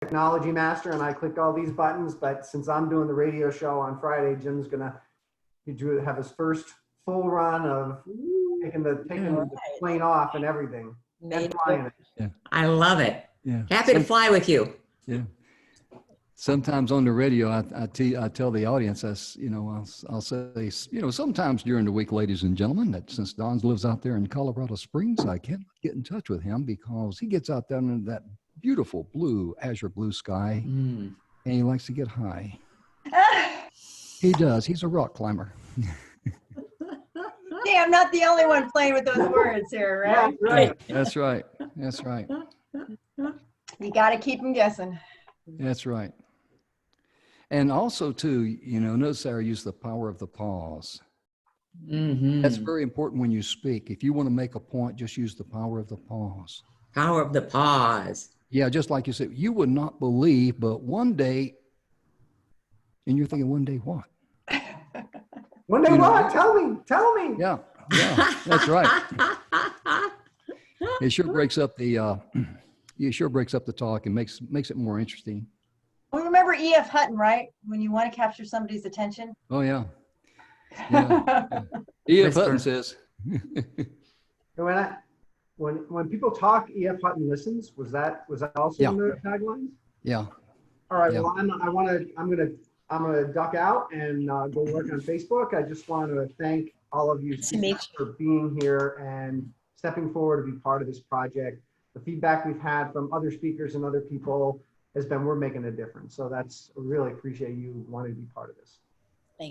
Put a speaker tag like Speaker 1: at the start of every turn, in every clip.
Speaker 1: technology master and I click all these buttons, but since I'm doing the radio show on Friday, Jim's gonna have his first full run of taking the plane off and everything. And flying it.
Speaker 2: Yeah.
Speaker 3: I love it.
Speaker 2: Yeah.
Speaker 3: Happy to fly with you.
Speaker 2: Yeah. Sometimes on the radio, I tell the audience, I'll say, sometimes during the week, ladies and gentlemen, that since Don lives out there in Colorado Springs, I can't get in touch with him because he gets out there under that beautiful blue, azure blue sky, and he likes to get high. He does. He's a rock climber.
Speaker 4: See, I'm not the only one playing with those words here, right?
Speaker 1: Yeah, right.
Speaker 2: That's right. That's right.
Speaker 4: You got to keep them guessing.
Speaker 2: That's right. And also, too, notice Sarah used the power of the pause. That's very important when you speak. If you want to make a point, just use the power of the pause.
Speaker 3: Power of the pause.
Speaker 2: Yeah, just like you said, you would not believe, but one day, and you're thinking, one day what?
Speaker 1: One day what? Tell me.
Speaker 2: Yeah, that's right. It sure breaks up the talk and makes it more interesting.
Speaker 4: Well, remember E.F. Hutton, right? When you want to capture somebody's attention.
Speaker 2: Oh yeah. E.F. Hutton says.
Speaker 1: When people talk, E.F. Hutton listens. Was that also in the taglines?
Speaker 2: Yeah.
Speaker 1: All right. Yeah. Well, I'm gonna duck out and go work on Facebook. I just want to thank all of you for being here and stepping forward to be part of this project. The feedback we've had from other speakers and other people has been we're making a difference. So that's really appreciate you wanting to be part of this.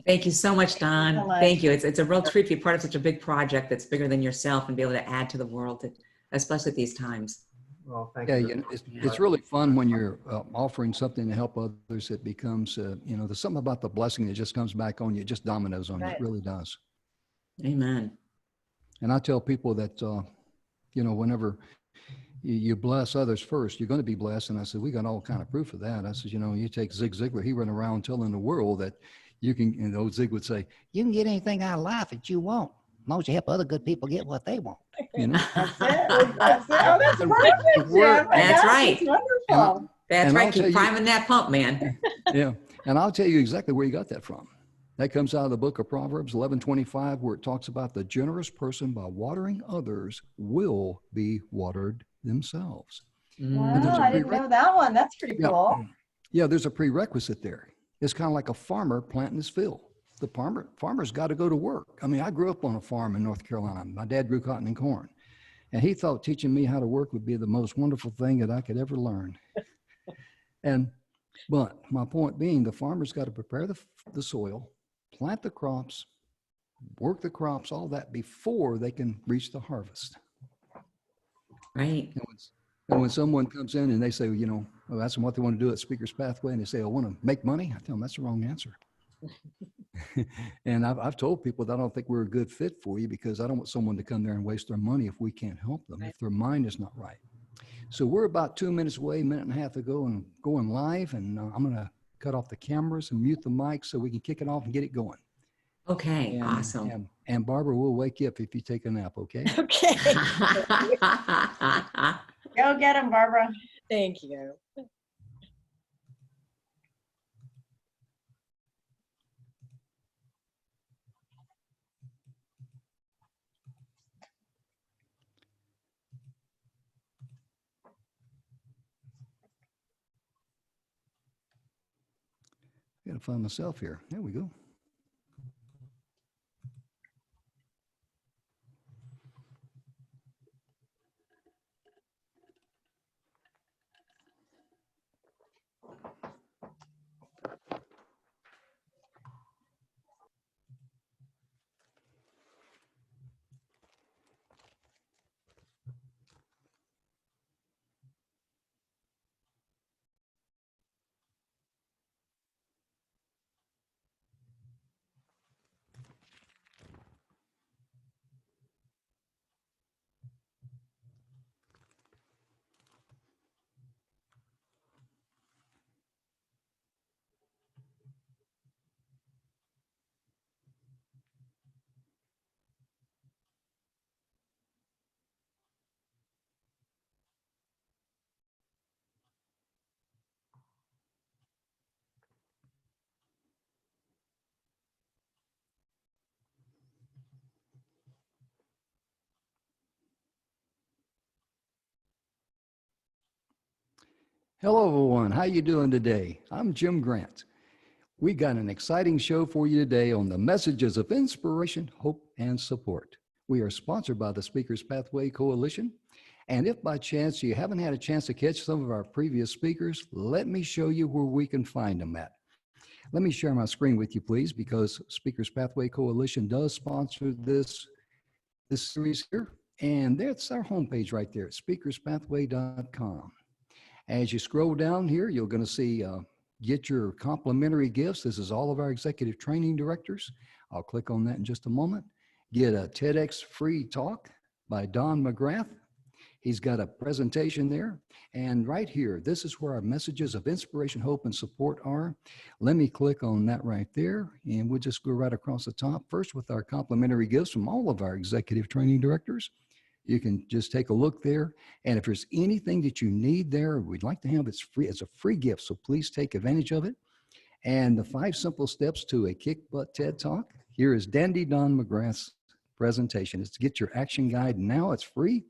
Speaker 3: Thank you so much, Don. Thank you. It's a real treat to be part of such a big project that's bigger than yourself and be able to add to the world, especially at these times.
Speaker 1: Well, thank you.
Speaker 2: It's really fun when you're offering something to help others. It becomes, there's something about the blessing that just comes back on you. It just dominoes on you. It really does.
Speaker 3: Amen.
Speaker 2: And I tell people that, whenever you bless others first, you're going to be blessed. And I said, we got all kind of proof of that. I said, you take Zig Ziglar, he ran around telling the world that you can, and old Zig would say, you can get anything out of life that you want, as long as you help other good people get what they want.
Speaker 4: That's it. That's it. Oh, that's perfect, Jeff.
Speaker 3: That's right.
Speaker 4: Wonderful.
Speaker 3: That's right. Keep priming that pump, man.
Speaker 2: Yeah. And I'll tell you exactly where you got that from. That comes out of the book of Proverbs 11:25, where it talks about the generous person by watering others will be watered themselves.
Speaker 4: Wow, I didn't know that one. That's pretty cool.
Speaker 2: Yeah, there's a prerequisite there. It's kind of like a farmer planting his field. The farmer's got to go to work. I mean, I grew up on a farm in North Carolina. My dad grew cotton and corn. And he thought teaching me how to work would be the most wonderful thing that I could ever learn. But my point being, the farmer's got to prepare the soil, plant the crops, work the crops, all that before they can reach the harvest.
Speaker 3: Right.
Speaker 2: And when someone comes in and they say, that's what they want to do at Speaker's Pathway, and they say, I want to make money, I tell them that's the wrong answer. And I've told people that I don't think we're a good fit for you because I don't want someone to come there and waste their money if we can't help them, if their mind is not right. So we're about 2 minutes away, minute and a half ago, and going live, and I'm going to cut off the cameras and mute the mic so we can kick it off and get it going.
Speaker 3: Okay, awesome.
Speaker 2: And Barbara, will wake you up if you take a nap, okay?
Speaker 4: Okay. Go get him, Barbara.
Speaker 5: Thank you.
Speaker 2: I gotta find myself here. There we go. Hello, everyone. How you doing today? I'm Jim Grant. We got an exciting show for you today on the messages of inspiration, hope, and support. We are sponsored by the Speakers Pathway Coalition. And if by chance you haven't had a chance to catch some of our previous speakers, let me show you where we can find them at. Let me share my screen with you, please, because Speakers Pathway Coalition does sponsor this series here. And that's our homepage right there at speakerspathway.com. As you scroll down here, you're going to see get your complimentary gifts. This is all of our executive training directors. I'll click on that in just a moment. Get a TEDx free talk by Don McGrath. He's got a presentation there. And right here, this is where our messages of inspiration, hope, and support are. Let me click on that right there. And we'll just go right across the top. First with our complimentary gifts from all of our executive training directors. You can just take a look there. And if there's anything that you need there, we'd like to have it's free. It's a free gift, so please take advantage of it. And the 5 simple steps to a kick butt TED Talk. Here is Dandy Don McGrath's presentation. It's to get your action guide now. It's free.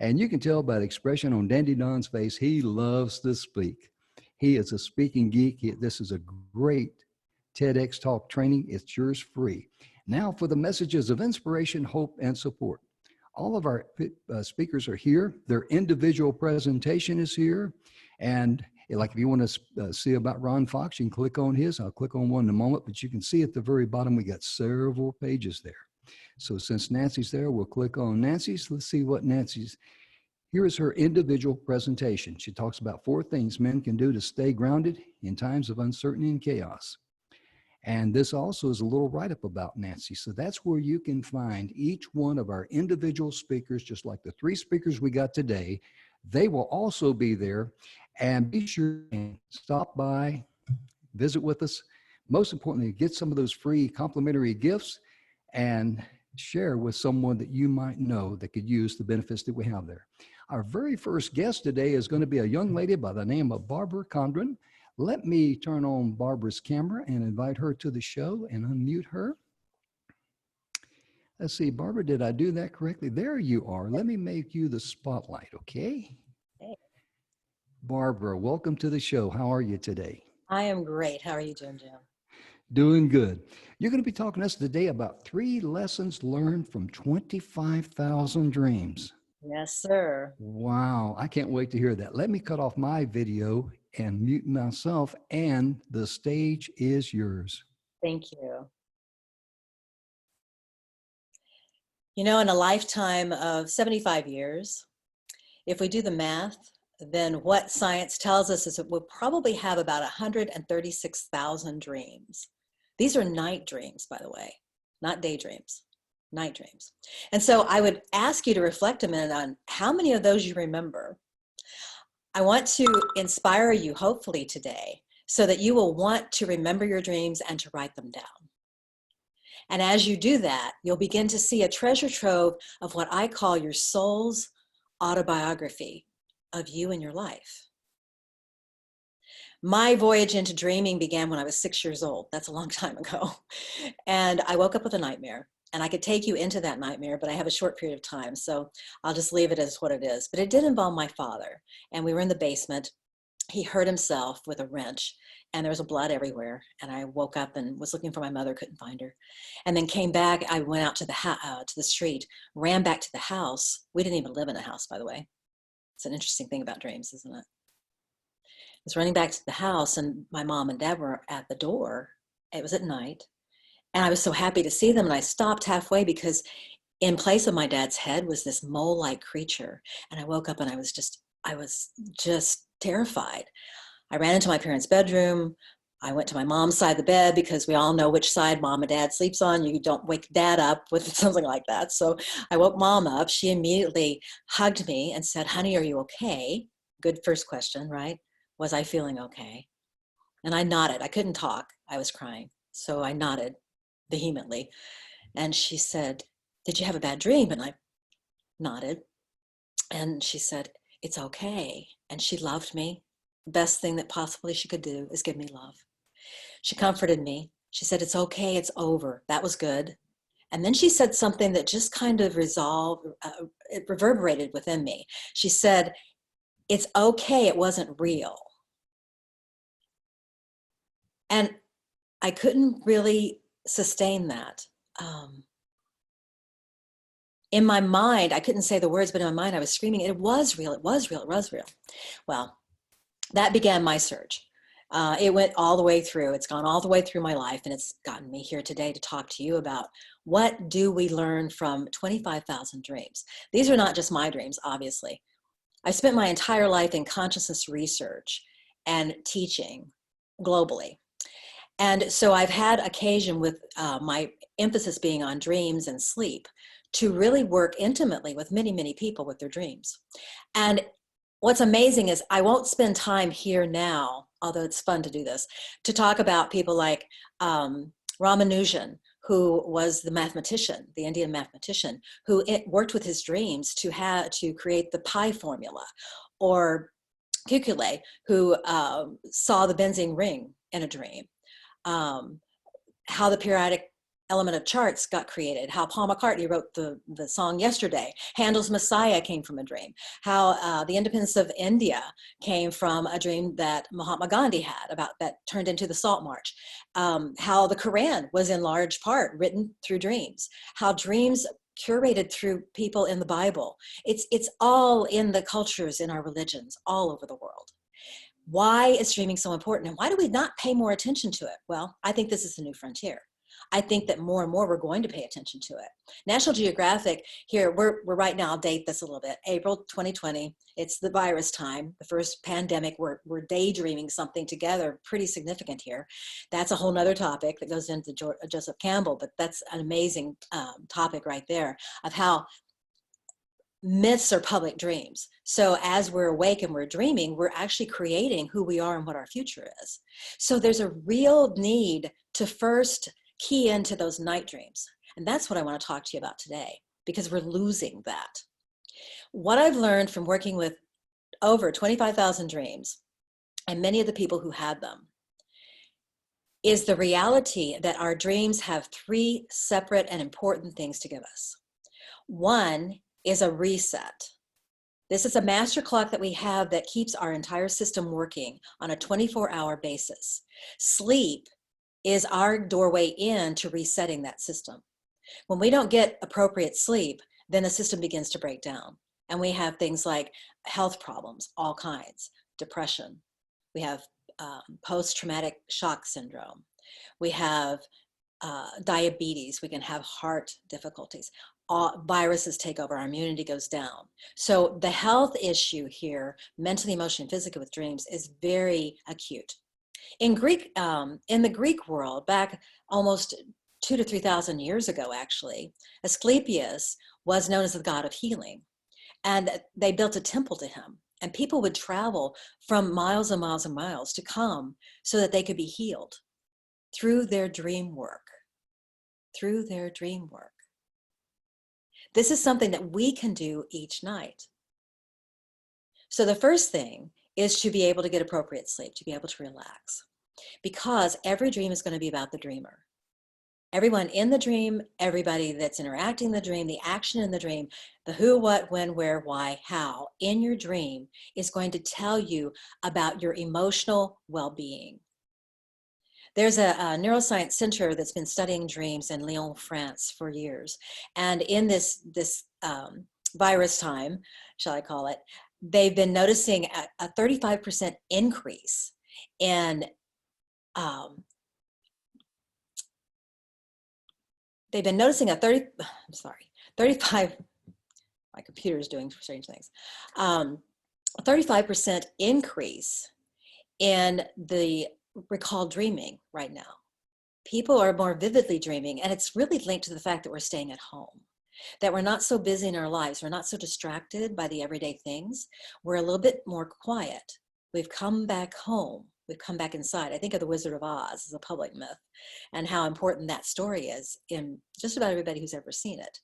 Speaker 2: And you can tell by the expression on Dandy Don's face, he loves to speak. He is a speaking geek. This is a great TEDx Talk training. It's yours free. Now for the messages of inspiration, hope, and support. All of our speakers are here. Their individual presentation is here. And like if you want to see about Ron Fox, you can click on his. I'll click on one in a moment, but you can see at the very bottom, we got several pages there. So since Nancy's there, we'll click on Nancy's. Let's see what Nancy's, here is her individual presentation. She talks about 4 things men can do to stay grounded in times of uncertainty and chaos. And this also is a little write-up about Nancy. So that's where you can find each one of our individual speakers, just like the 3 speakers we got today. They will also be there. And be sure and stop by, visit with us. Most importantly, get some of those free complimentary gifts and share with someone that you might know that could use the benefits that we have there. Our very first guest today is going to be a young lady by the name of Barbara Condren. Let me turn on Barbara's camera and invite her to the show and unmute her. Let's see, Barbara, did I do that correctly? There you are. Let me make you the spotlight, okay?
Speaker 5: Hey.
Speaker 2: Barbara, welcome to the show. How are you today?
Speaker 5: I am great. How are you doing, Jim?
Speaker 2: Doing good. You're going to be talking to us today about 3 lessons learned from 25,000 dreams.
Speaker 5: Yes, sir.
Speaker 2: Wow, I can't wait to hear that. Let me cut off my video and mute myself, and the stage is yours.
Speaker 5: Thank you. You know, in a lifetime of 75 years, if we do the math, then what science tells us is that we'll probably have about 136,000 dreams. These are night dreams, by the way, not daydreams, night dreams. And so I would ask you to reflect a minute on how many of those you remember. I want to inspire you, hopefully today, so that you will want to remember your dreams and to write them down. And as you do that, you'll begin to see a treasure trove of what I call your soul's autobiography of you and your life. My voyage into dreaming began when I was 6 years old. That's a long time ago. And I woke up with a nightmare. And I could take you into that nightmare, but I have a short period of time, so I'll just leave it as what it is. But it did involve my father. And we were in the basement. He hurt himself with a wrench, and there was blood everywhere. And I woke up and was looking for my mother, couldn't find her. And then came back. I went out to the street, ran back to the house. We didn't even live in a house, by the way. It's an interesting thing about dreams, isn't it? I was running back to the house, and my mom and dad were at the door. It was at night. And I was so happy to see them, and I stopped halfway because in place of my dad's head was this mole-like creature. And I woke up and I was just terrified. I ran into my parents' bedroom. I went to my mom's side of the bed because we all know which side mom and dad sleeps on. You don't wake dad up with something like that. So I woke mom up. She immediately hugged me and said, "Honey, are you okay?" Good first question, right? Was I feeling okay? And I nodded. I couldn't talk. I was crying. So I nodded vehemently. And she said, "Did you have a bad dream?" And I nodded. And she said, "It's okay." And she loved me. The best thing that possibly she could do is give me love. She comforted me. She said, "It's okay, it's over." That was good. And then she said something that just kind of it reverberated within me. She said, "It's okay, it wasn't real." And I couldn't really sustain that. In my mind, I couldn't say the words, but in my mind, I was screaming, it was real, it was real, it was real. Well, that began my search. It went all the way through. It's gone all the way through my life, and it's gotten me here today to talk to you about what do we learn from 25,000 dreams. These are not just my dreams, obviously. I spent my entire life in consciousness research and teaching globally. And so I've had occasion with my emphasis being on dreams and sleep to really work intimately with many, many people with their dreams. And what's amazing is I won't spend time here now, although it's fun to do this, to talk about people like Ramanujan, who was the mathematician, the Indian mathematician, who worked with his dreams to create the pi formula, or Kekulé, who saw the benzene ring in a dream, how the periodic element of charts got created, how Paul McCartney wrote the song Yesterday, Handel's Messiah came from a dream, how the independence of India came from a dream that Mahatma Gandhi had that turned into the Salt March, how the Quran was in large part written through dreams, how dreams curated through people in the Bible. It's all in the cultures in our religions all over the world. Why is dreaming so important, and why do we not pay more attention to it? Well, I think this is the new frontier. I think that more and more we're going to pay attention to it. National Geographic here, we're right now, I'll date this a little bit, April 2020, it's the virus time, the first pandemic, we're daydreaming something together pretty significant here. That's a whole nother topic that goes into Joseph Campbell, but that's an amazing topic right there of how myths are public dreams. So as we're awake and we're dreaming, we're actually creating who we are and what our future is. So there's a real need to first key into those night dreams. And that's what I want to talk to you about today, because we're losing that. What I've learned from working with over 25,000 dreams and many of the people who had them is the reality that our dreams have three separate and important things to give us. One is a reset. This is a master clock that we have that keeps our entire system working on a 24-hour basis. Sleep is our doorway in to resetting that system. When we don't get appropriate sleep, then the system begins to break down. And we have things like health problems, all kinds, depression. We have post-traumatic shock syndrome. We have diabetes. We can have heart difficulties. Viruses take over, our immunity goes down. So the health issue here, mentally, emotionally, and physically with dreams, is very acute. In the Greek world, back almost 2,000 to 3,000 years ago, actually, Asclepius was known as the god of healing. And they built a temple to him. And people would travel from miles and miles and miles to come so that they could be healed through their dream work. Through their dream work. This is something that we can do each night. So the first thing is to be able to get appropriate sleep, to be able to relax. Because every dream is going to be about the dreamer. Everyone in the dream, everybody that's interacting in the dream, the action in the dream, the who, what, when, where, why, how in your dream is going to tell you about your emotional well-being. There's a neuroscience center that's been studying dreams in Lyon, France for years. And in this virus time, shall I call it, they've been noticing a 35% increase in they've been noticing a 35, my computer is doing strange things, a 35% increase in the recalled dreaming right now. People are more vividly dreaming, and it's really linked to the fact that we're staying at home, that we're not so busy in our lives, we're not so distracted by the everyday things, we're a little bit more quiet. We've come back home. We've come back inside. I think of The Wizard of Oz as a public myth and how important that story is in just about everybody who's ever seen it.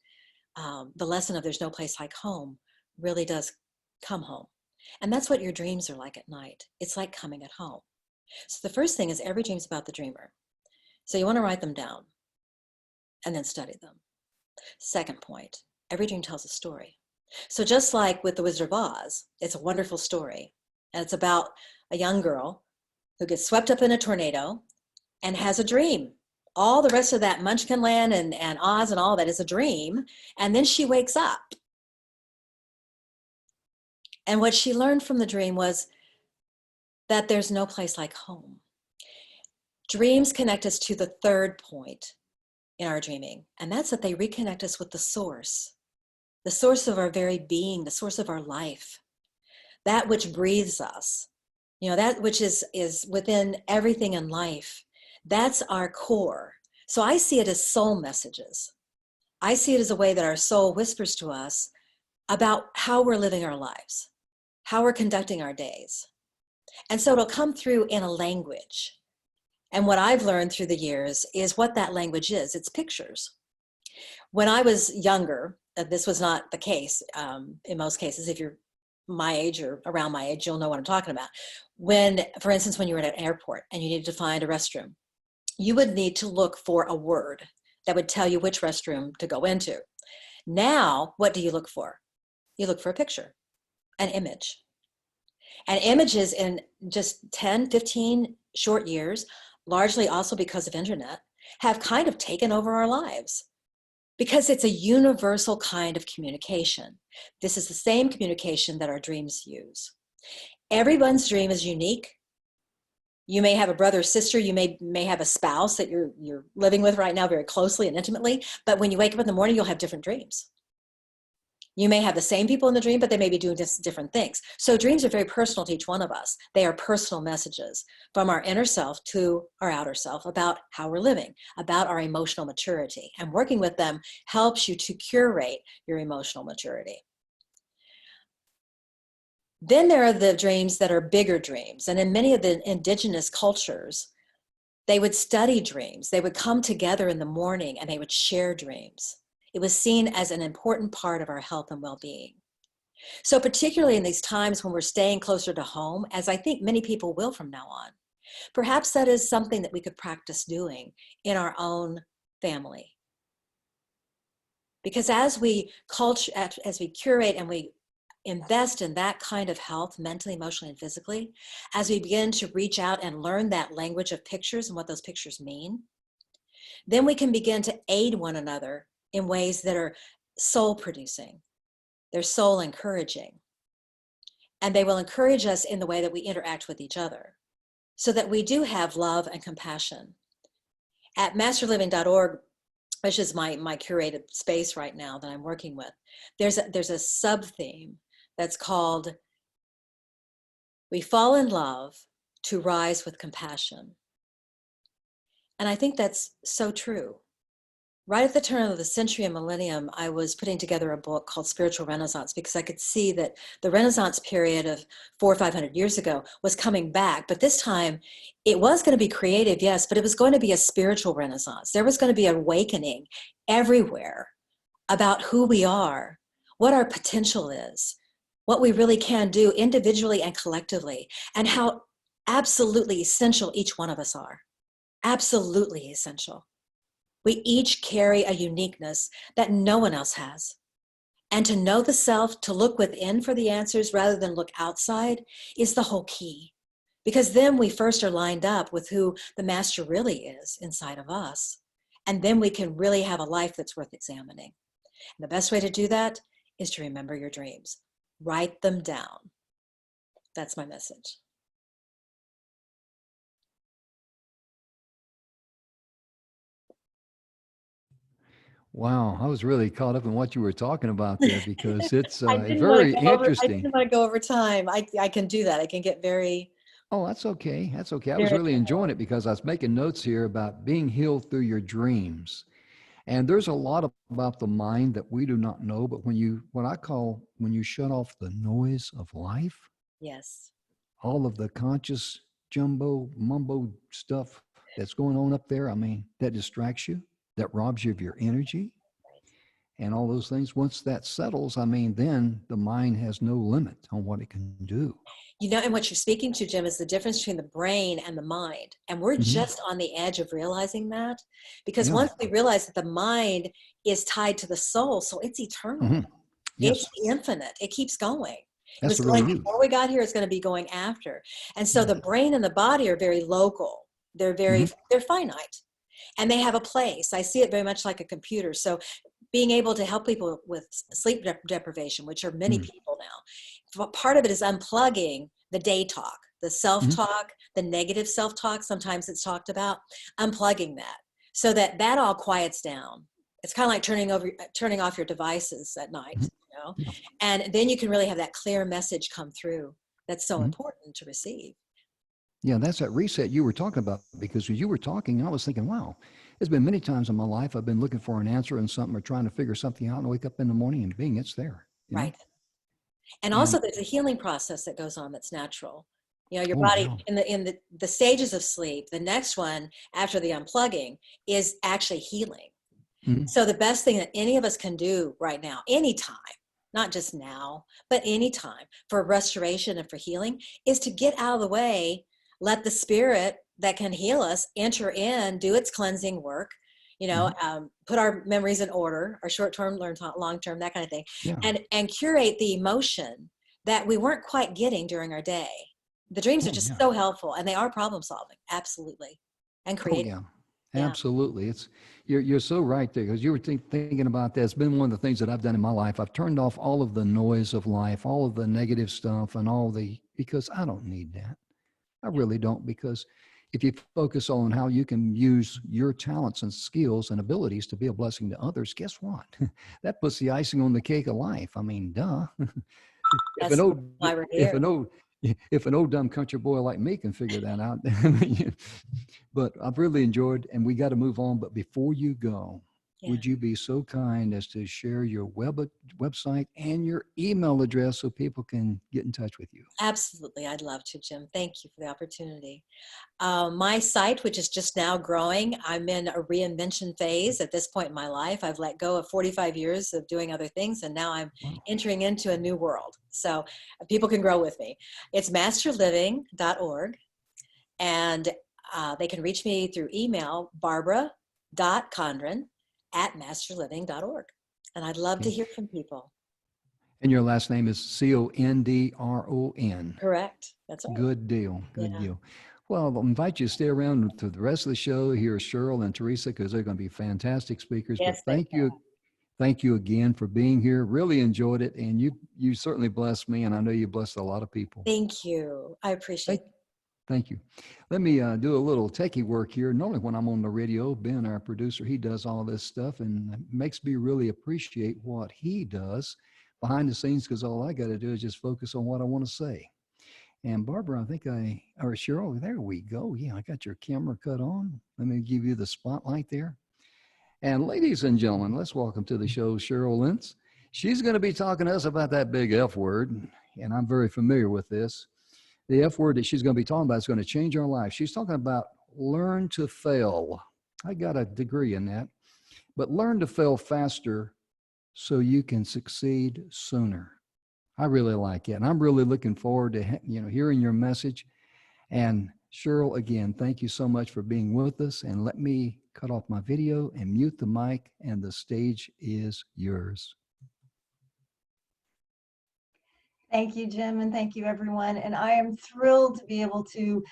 Speaker 5: The lesson of there's no place like home really does come home. And that's what your dreams are like at night. It's like coming at home. So the first thing is every dream's about the dreamer. So you want to write them down and then study them. Second point, every dream tells a story. So just like with The Wizard of Oz, it's a wonderful story. And it's about a young girl who gets swept up in a tornado, and has a dream. All the rest of that Munchkin Land and Oz and all that is a dream. And then she wakes up. And what she learned from the dream was that there's no place like home. Dreams connect us to the third point in our dreaming, and that's that they reconnect us with the source of our very being, the source of our life, that which breathes us, that which is within everything in life. That's our core. So I see it as soul messages. I see it as a way that our soul whispers to us about how we're living our lives, how we're conducting our days. And so it'll come through in a language. And what I've learned through the years is what that language is. It's pictures. When I was younger, this was not the case in most cases. If you're my age or around my age, you'll know what I'm talking about. For instance, when you were at an airport and you needed to find a restroom, you would need to look for a word that would tell you which restroom to go into. Now, what do you look for? You look for a picture, an image. And images in just 10, 15 short years, largely also because of internet, have kind of taken over our lives because it's a universal kind of communication. This is the same communication that our dreams use. Everyone's dream is unique. You may have a brother or sister, you may have a spouse that you're living with right now very closely and intimately, but when you wake up in the morning, you'll have different dreams. You may have the same people in the dream, but they may be doing just different things. So dreams are very personal to each one of us. They are personal messages from our inner self to our outer self about how we're living, about our emotional maturity. And working with them helps you to curate your emotional maturity. Then there are the dreams that are bigger dreams. And in many of the indigenous cultures, they would study dreams. They would come together in the morning and they would share dreams. It was seen as an important part of our health and well-being. So particularly in these times when we're staying closer to home, as I think many people will from now on, perhaps that is something that we could practice doing in our own family. Because as we curate and we invest in that kind of health, mentally, emotionally, and physically, as we begin to reach out and learn that language of pictures and what those pictures mean, then we can begin to aid one another in ways that are soul producing. They're soul encouraging. And they will encourage us in the way that we interact with each other so that we do have love and compassion. At masterliving.org, which is my curated space right now that I'm working with, there's a sub-theme that's called We Fall in Love to Rise with Compassion. And I think that's so true. Right at the turn of the century and millennium, I was putting together a book called Spiritual Renaissance because I could see that the Renaissance period of 400 or 500 years ago was coming back. But this time, it was going to be creative, yes, but it was going to be a spiritual renaissance. There was going to be an awakening everywhere about who we are, what our potential is, what we really can do individually and collectively, and how absolutely essential each one of us are. Absolutely essential. We each carry a uniqueness that no one else has. And to know the self, to look within for the answers rather than look outside is the whole key. Because then we first are lined up with who the master really is inside of us. And then we can really have a life that's worth examining. And the best way to do that is to remember your dreams. Write them down. That's my message.
Speaker 2: Wow, I was really caught up in what you were talking about there because it's very interesting.
Speaker 5: I didn't want to go over time. I can do that. I can get very...
Speaker 2: Oh, that's okay. That's okay. I was really enjoying it because I was making notes here about being healed through your dreams. And there's a lot about the mind that we do not know, but when you shut off the noise of life,
Speaker 5: yes,
Speaker 2: all of the conscious jumbo mumbo stuff that's going on up there, I mean, that distracts you, that robs you of your energy and all those things. Once that settles, I mean, then the mind has no limit on what it can do.
Speaker 5: You know, and what you're speaking to, Jim, is the difference between the brain and the mind. And we're just on the edge of realizing that, because once we realize that the mind is tied to the soul, so it's eternal.
Speaker 2: Yes.
Speaker 5: It's infinite. It keeps going.
Speaker 2: That's
Speaker 5: it was going before we got here. It's going to be going after. And so the brain and the body are very local. They're they're finite, and they have a place. I see it very much like a computer. So being able to help people with sleep deprivation, which are many people now, part of it is unplugging the day talk, the self-talk, the negative self-talk. Sometimes it's talked about, unplugging that so that that all quiets down. It's kind of like turning off your devices at night, you know, and then you can really have that clear message come through. That's so important to receive.
Speaker 2: Yeah, that's that reset you were talking about, because when you were talking, I was thinking, wow, there's been many times in my life I've been looking for an answer in something or trying to figure something out and wake up in the morning and bing, it's there. You know?
Speaker 5: Right. And also there's a healing process that goes on that's natural. You know, your body in the stages of sleep, the next one after the unplugging is actually healing. So the best thing that any of us can do right now, anytime, not just now, but anytime for restoration and for healing, is to get out of the way, let the spirit that can heal us enter in, do its cleansing work, you know, put our memories in order, our short-term, long-term, that kind of thing, and curate the emotion that we weren't quite getting during our day. The dreams are just so helpful, and they are problem solving, absolutely, and creative.
Speaker 2: Absolutely. You're so right there, because you were thinking about that. It's been one of the things that I've done in my life. I've turned off all of the noise of life, all of the negative stuff and because I don't need that. I really don't, because if you focus on how you can use your talents and skills and abilities to be a blessing to others, guess what? That puts the icing on the cake of life. I mean, duh. If an old dumb country boy like me can figure that out. But I've really enjoyed, and we got to move on. But before you go, would you be so kind as to share your website and your email address so people can get in touch with you?
Speaker 5: Absolutely. I'd love to, Jim. Thank you for the opportunity. My site, which is just now growing, I'm in a reinvention phase at this point in my life. I've let go of 45 years of doing other things, and now I'm entering into a new world. So people can grow with me. It's masterliving.org, and they can reach me through email, barbara.condren@masterliving.org. And I'd love to hear from people.
Speaker 2: And your last name is Condron.
Speaker 5: Correct. That's right.
Speaker 2: Good deal. Good deal. Well, I'll invite you to stay around to the rest of the show. Here's Cheryl and Teresa, because they're going to be fantastic speakers.
Speaker 5: Yes,
Speaker 2: but thank you. Thank you again for being here. Really enjoyed it. And you certainly blessed me, and I know you blessed a lot of people.
Speaker 5: Thank you. I appreciate it.
Speaker 2: Thank you. Let me do a little techie work here. Normally when I'm on the radio, Ben, our producer, he does all this stuff, and it makes me really appreciate what he does behind the scenes, because all I got to do is just focus on what I want to say. And Barbara, I think or Cheryl, there we go. Yeah, I got your camera cut on. Let me give you the spotlight there. And ladies and gentlemen, let's welcome to the show Cheryl Lentz. She's going to be talking to us about that big F word, and I'm very familiar with this. The F word that she's going to be talking about is going to change our life. She's talking about learn to fail. I got a degree in that, but learn to fail faster so you can succeed sooner. I really like it, and I'm really looking forward to hearing your message. And Cheryl, again, thank you so much for being with us. And let me cut off my video and mute the mic, and the stage is yours.
Speaker 4: Thank you, Jim, and thank you, everyone. And I am thrilled to be able to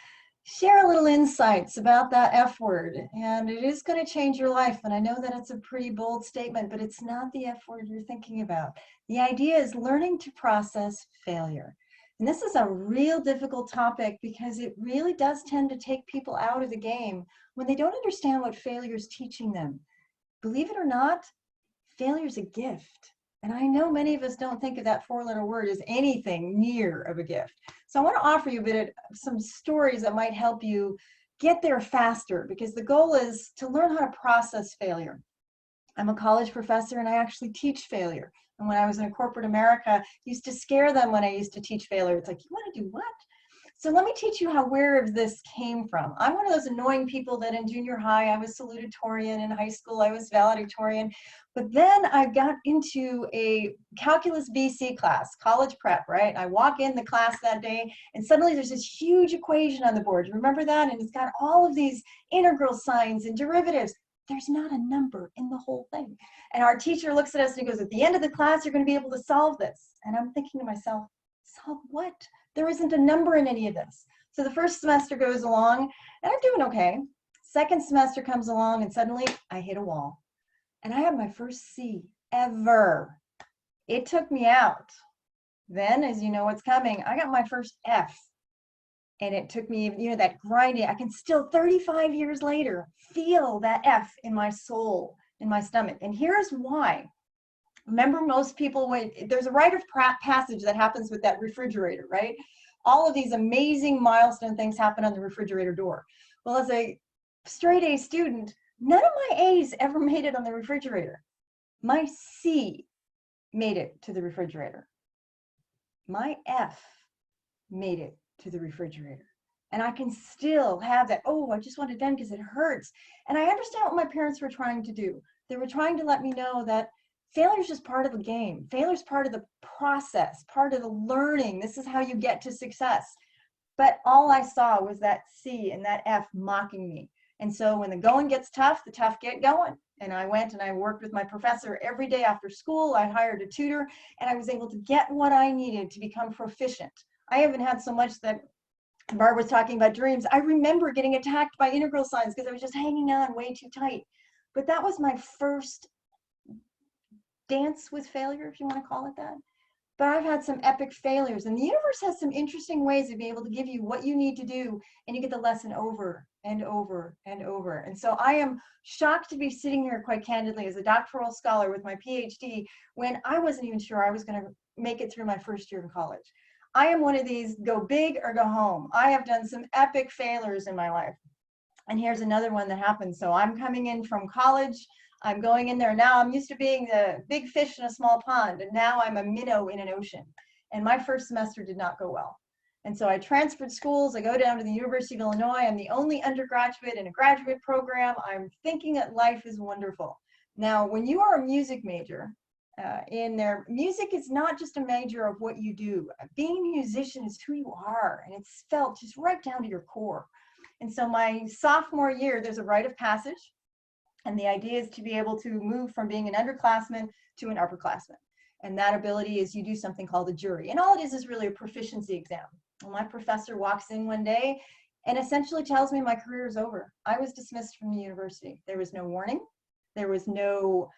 Speaker 4: share a little insights about that F word. And it is going to change your life. And I know that it's a pretty bold statement, but it's not the F word you're thinking about. The idea is learning to process failure. And this is a real difficult topic, because it really does tend to take people out of the game when they don't understand what failure is teaching them. Believe it or not, failure is a gift. And I know many of us don't think of that four-letter word as anything near of a gift. So I want to offer you a bit of some stories that might help you get there faster, because the goal is to learn how to process failure. I'm a college professor, and I actually teach failure. And when I was in corporate America, I used to scare them when I used to teach failure. It's like, you want to do what? So let me teach you where this came from. I'm one of those annoying people that in junior high, I was salutatorian. In high school, I was valedictorian. But then I got into a calculus BC class, college prep, right? I walk in the class that day, and suddenly there's this huge equation on the board. Remember that? And it's got all of these integral signs and derivatives. There's not a number in the whole thing. And our teacher looks at us and he goes, at the end of the class, you're going to be able to solve this. And I'm thinking to myself, solve what? There isn't a number in any of this. So the first semester goes along and I'm doing okay. Second semester comes along and suddenly I hit a wall. And I had my first C ever. It took me out. Then, as you know what's coming, I got my first F. And it took me, you know, that grinding. I can still, 35 years later, feel that F in my soul, in my stomach. And here's why. Remember, most people, there's a rite of passage that happens with that refrigerator, right? All of these amazing milestone things happen on the refrigerator door. Well, as a straight A student, none of my A's ever made it on the refrigerator. My C made it to the refrigerator. My F made it to the refrigerator. And I can still have that, oh, I just want it done because it hurts. And I understand what my parents were trying to do. They were trying to let me know that failure is just part of the game. Failure is part of the process, part of the learning. This is how you get to success. But all I saw was that C and that F mocking me. And so when the going gets tough, the tough get going. And I went and I worked with my professor every day after school. I hired a tutor and I was able to get what I needed to become proficient. I haven't had so much that Barb was talking about dreams. I remember getting attacked by integral signs because I was just hanging on way too tight. But that was my first dance with failure, if you want to call it that. But I've had some epic failures, and the universe has some interesting ways to be able to give you what you need to do, and you get the lesson over and over and over. And so I am shocked to be sitting here quite candidly as a doctoral scholar with my PhD when I wasn't even sure I was going to make it through my first year in college. I am one of these go big or go home. I have done some epic failures in my life. And here's another one that happened. So I'm coming in from college. I'm going in there now. I'm used to being the big fish in a small pond, and now I'm a minnow in an ocean. And my first semester did not go well. And so I transferred schools. I go down to the University of Illinois. I'm the only undergraduate in a graduate program. I'm thinking that life is wonderful. Now, when you are a music major, music is not just a major of what you do. Being a musician is who you are, and it's felt just right down to your core. And so my sophomore year, there's a rite of passage. And the idea is to be able to move from being an underclassman to an upperclassman. And that ability is you do something called a jury. And all it is really a proficiency exam. Well, my professor walks in one day and essentially tells me my career is over. I was dismissed from the university. There was no warning. There was no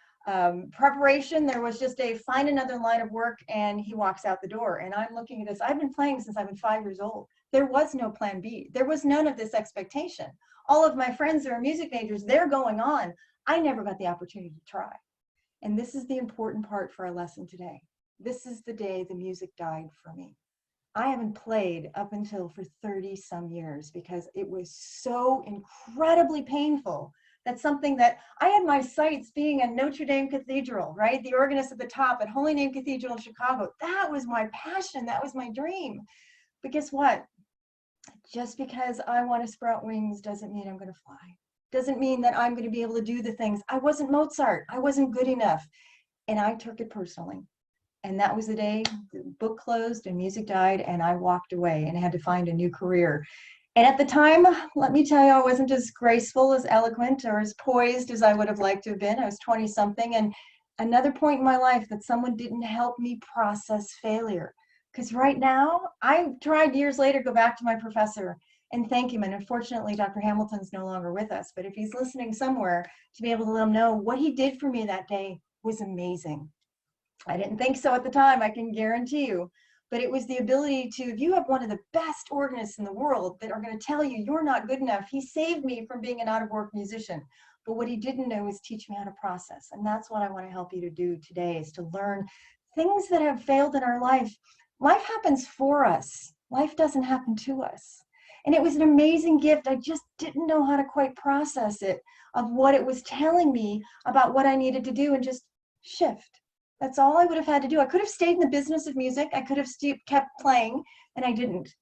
Speaker 4: preparation. There was just a find another line of work, and he walks out the door. And I'm looking at this. I've been playing since I've been 5 years old. There was no plan B. There was none of this expectation. All of my friends that are music majors, they're going on. I never got the opportunity to try. And this is the important part for our lesson today. This is the day the music died for me. I haven't played up until for 30 some years because it was so incredibly painful. That's something that I had my sights being at Notre Dame Cathedral, right? The organist at the top at Holy Name Cathedral in Chicago. That was my passion. That was my dream. But guess what? Just because I want to sprout wings doesn't mean I'm going to fly. Doesn't mean that I'm going to be able to do the things. I wasn't Mozart. I wasn't good enough. And I took it personally. And that was the day the book closed and music died, and I walked away and had to find a new career. And at the time, let me tell you, I wasn't as graceful, as eloquent, or as poised as I would have liked to have been. I was 20 something. And another point in my life that someone didn't help me process failure. Because right now, I tried years later to go back to my professor and thank him. And unfortunately, Dr. Hamilton's no longer with us. But if he's listening somewhere, to be able to let him know what he did for me that day was amazing. I didn't think so at the time, I can guarantee you. But it was the ability to, if you have one of the best organists in the world that are going to tell you you're not good enough, he saved me from being an out-of-work musician. But what he didn't know is teach me how to process. And that's what I want to help you to do today, is to learn things that have failed in our life. Life happens for us. Life doesn't happen to us. And it was an amazing gift. I just didn't know how to quite process it, of what it was telling me about what I needed to do, and just shift. That's all I would have had to do. I could have stayed in the business of music. I could have kept playing, and I didn't.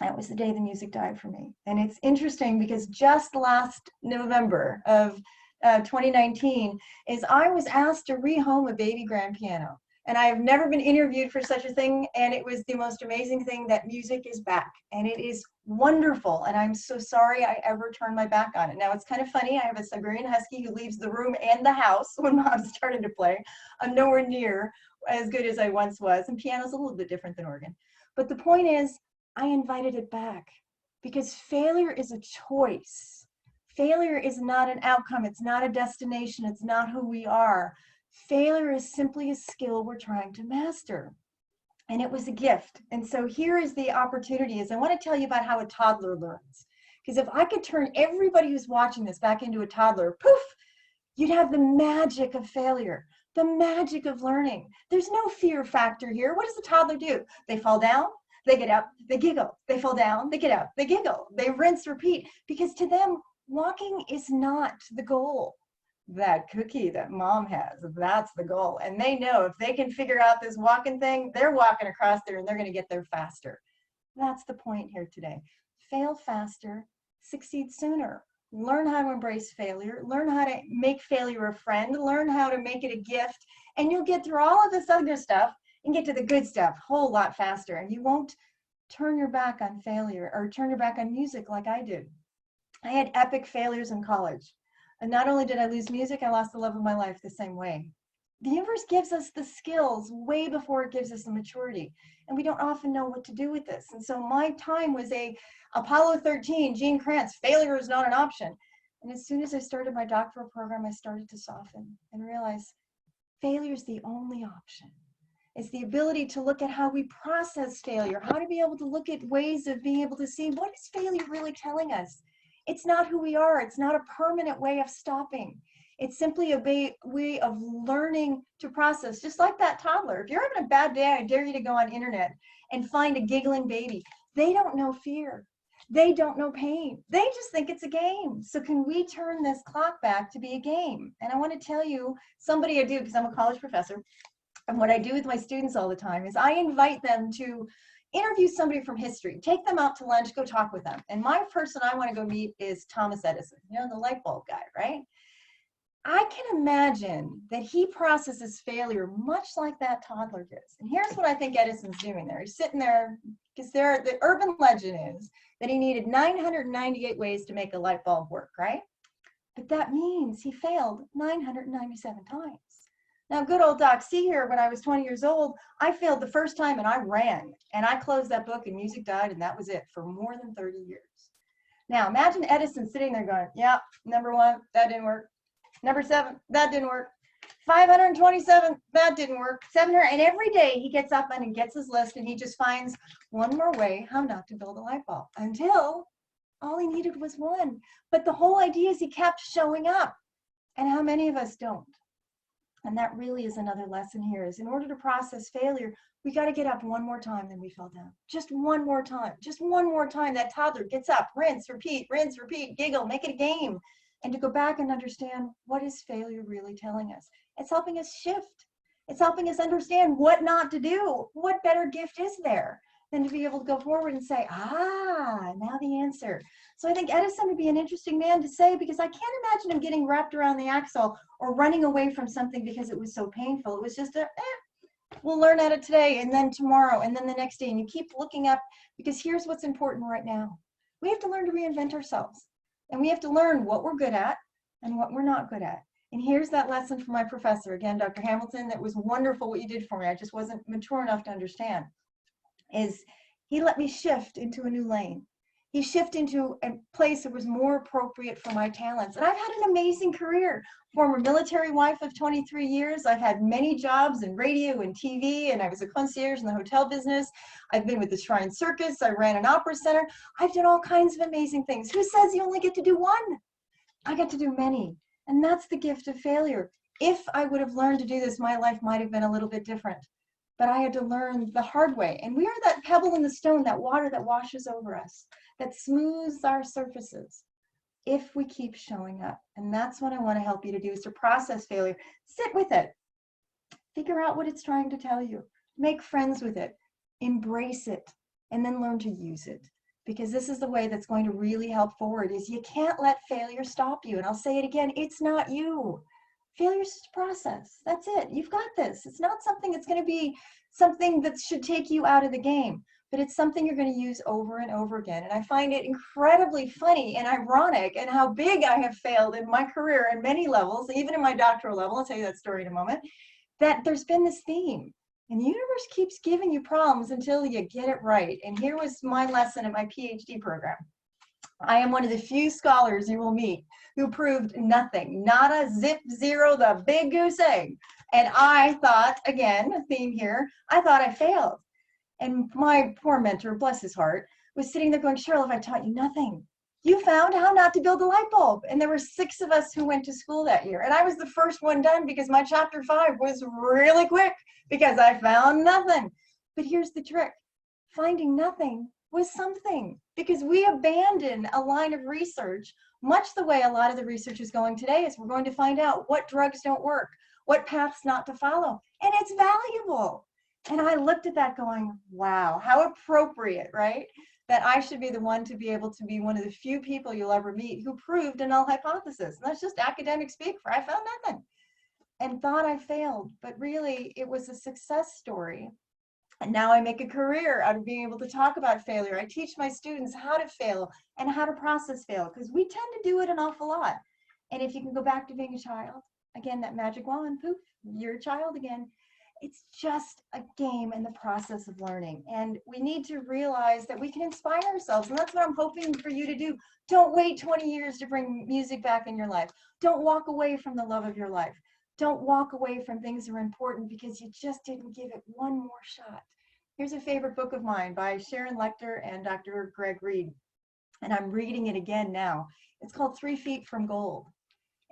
Speaker 4: That was the day the music died for me. And it's interesting because just last November of 2019 is I was asked to rehome a baby grand piano. And I have never been interviewed for such a thing. And it was the most amazing thing that music is back. And it is wonderful. And I'm so sorry I ever turned my back on it. Now, it's kind of funny. I have a Siberian Husky who leaves the room and the house when Mom started to play. I'm nowhere near as good as I once was. And piano's a little bit different than organ. But the point is, I invited it back. because failure is a choice. Failure is not an outcome. It's not a destination. It's not who we are. Failure is simply a skill we're trying to master. And it was a gift. And so here is the opportunity is I want to tell you about how a toddler learns. Because if I could turn everybody who's watching this back into a toddler, poof, you'd have the magic of failure, the magic of learning. There's no fear factor here. What does a toddler do? They fall down, they get up, they giggle. They fall down, they get up, they giggle. They rinse, repeat. Because to them, walking is not the goal. That cookie that mom has, that's the goal. And they know if they can figure out this walking thing, they're walking across there and they're going to get there faster. That's the point here today. Fail faster, succeed sooner. Learn how to embrace failure, learn how to make failure a friend, learn how to make it a gift, and you'll get through all of this other stuff and get to the good stuff a whole lot faster. And you won't turn your back on failure or turn your back on music like I did. I had epic failures in college. And not only did I lose music, I lost the love of my life the same way. The universe gives us the skills way before it gives us the maturity. And we don't often know what to do with this. And so my time was a Apollo 13, Gene Kranz, failure is not an option. And as soon as I started my doctoral program, I started to soften and realize failure is the only option. It's the ability to look at how we process failure, how to be able to look at ways of being able to see what is failure really telling us. It's not who we are. It's not a permanent way of stopping. It's simply a way of learning to process, just like that toddler. If you're having a bad day, I dare you to go on internet and find a giggling baby. They don't know fear. They don't know pain. They just think it's a game. So can we turn this clock back to be a game? And I want to tell you, somebody I do, because I'm a college professor, and what I do with my students all the time is I invite them to interview somebody from history, take them out to lunch, go talk with them. And my person I want to go meet is Thomas Edison, you know, the light bulb guy, right? I can imagine that he processes failure much like that toddler does. And here's what I think Edison's doing there. He's sitting there, because the urban legend is that he needed 998 ways to make a light bulb work, right? But that means he failed 997 times. Now, good old Doc C here, when I was 20 years old, I failed the first time and I ran. And I closed that book and music died and that was it for more than 30 years. Now, imagine Edison sitting there going, yeah, number 1, that didn't work. Number 7, that didn't work. 527, that didn't work. 700, and every day he gets up and he gets his list and he just finds one more way how not to build a light bulb until all he needed was one. But the whole idea is he kept showing up. And how many of us don't? And that really is another lesson here is in order to process failure, we got to get up one more time than we fell down. Just one more time. Just one more time. That toddler gets up, rinse, repeat, giggle, make it a game. And to go back and understand what is failure really telling us. It's helping us shift. It's helping us understand what not to do. What better gift is there than to be able to go forward and say, now the answer. So I think Edison would be an interesting man to say, because I can't imagine him getting wrapped around the axle or running away from something because it was so painful. It was just we'll learn at it today and then tomorrow and then the next day. And you keep looking up, because here's what's important right now. We have to learn to reinvent ourselves. And we have to learn what we're good at and what we're not good at. And here's that lesson from my professor, again, Dr. Hamilton, that was wonderful what you did for me. I just wasn't mature enough to understand, is he let me shift into a new lane. He shifted into a place that was more appropriate for my talents. And I've had an amazing career. Former military wife of 23 years. I've had many jobs in radio and TV, and I was a concierge in the hotel business. I've been with the Shrine Circus. I ran an opera center. I've done all kinds of amazing things. Who says you only get to do one? I got to do many. And that's the gift of failure. If I would have learned to do this, my life might have been a little bit different. But I had to learn the hard way. And we are that pebble in the stone, that water that washes over us, that smooths our surfaces if we keep showing up. And that's what I want to help you to do, is to process failure. Sit with it. Figure out what it's trying to tell you. Make friends with it. Embrace it. And then learn to use it. Because this is the way that's going to really help forward, is you can't let failure stop you. And I'll say it again, it's not you. Failure is just a process. That's it. You've got this. It's not something that's going to be something that should take you out of the game, but it's something you're going to use over and over again. And I find it incredibly funny and ironic, and how big I have failed in my career in many levels, even in my doctoral level, I'll tell you that story in a moment, that there's been this theme And the universe keeps giving you problems until you get it right. And here was my lesson in my PhD program. I am one of the few scholars you will meet who proved nothing, nada, zip, zero, the big goose egg. And I thought, again, a theme here, I thought I failed. And my poor mentor, bless his heart, was sitting there going, Cheryl, have I taught you nothing? You found how not to build a light bulb. And there were 6 of us who went to school that year. And I was the first one done because my chapter 5 was really quick because I found nothing. But here's the trick. Finding nothing was something, because we abandoned a line of research, much the way a lot of the research is going today. Is we're going to find out what drugs don't work, what paths not to follow, and it's valuable. And I looked at that going, wow, how appropriate, right? That I should be the one to be able to be one of the few people you'll ever meet who proved a null hypothesis. And that's just academic speak for I found nothing and thought I failed, but really it was a success story. And now I make a career out of being able to talk about failure. I teach my students how to fail and how to process fail, because we tend to do it an awful lot. And if you can go back to being a child, again, that magic wand, poof, you're a child again. It's just a game in the process of learning. And we need to realize that we can inspire ourselves. And that's what I'm hoping for you to do. Don't wait 20 years to bring music back in your life. Don't walk away from the love of your life. Don't walk away from things that are important because you just didn't give it one more shot. Here's a favorite book of mine by Sharon Lechter and Dr. Greg Reed. And I'm reading it again now. It's called 3 Feet from Gold.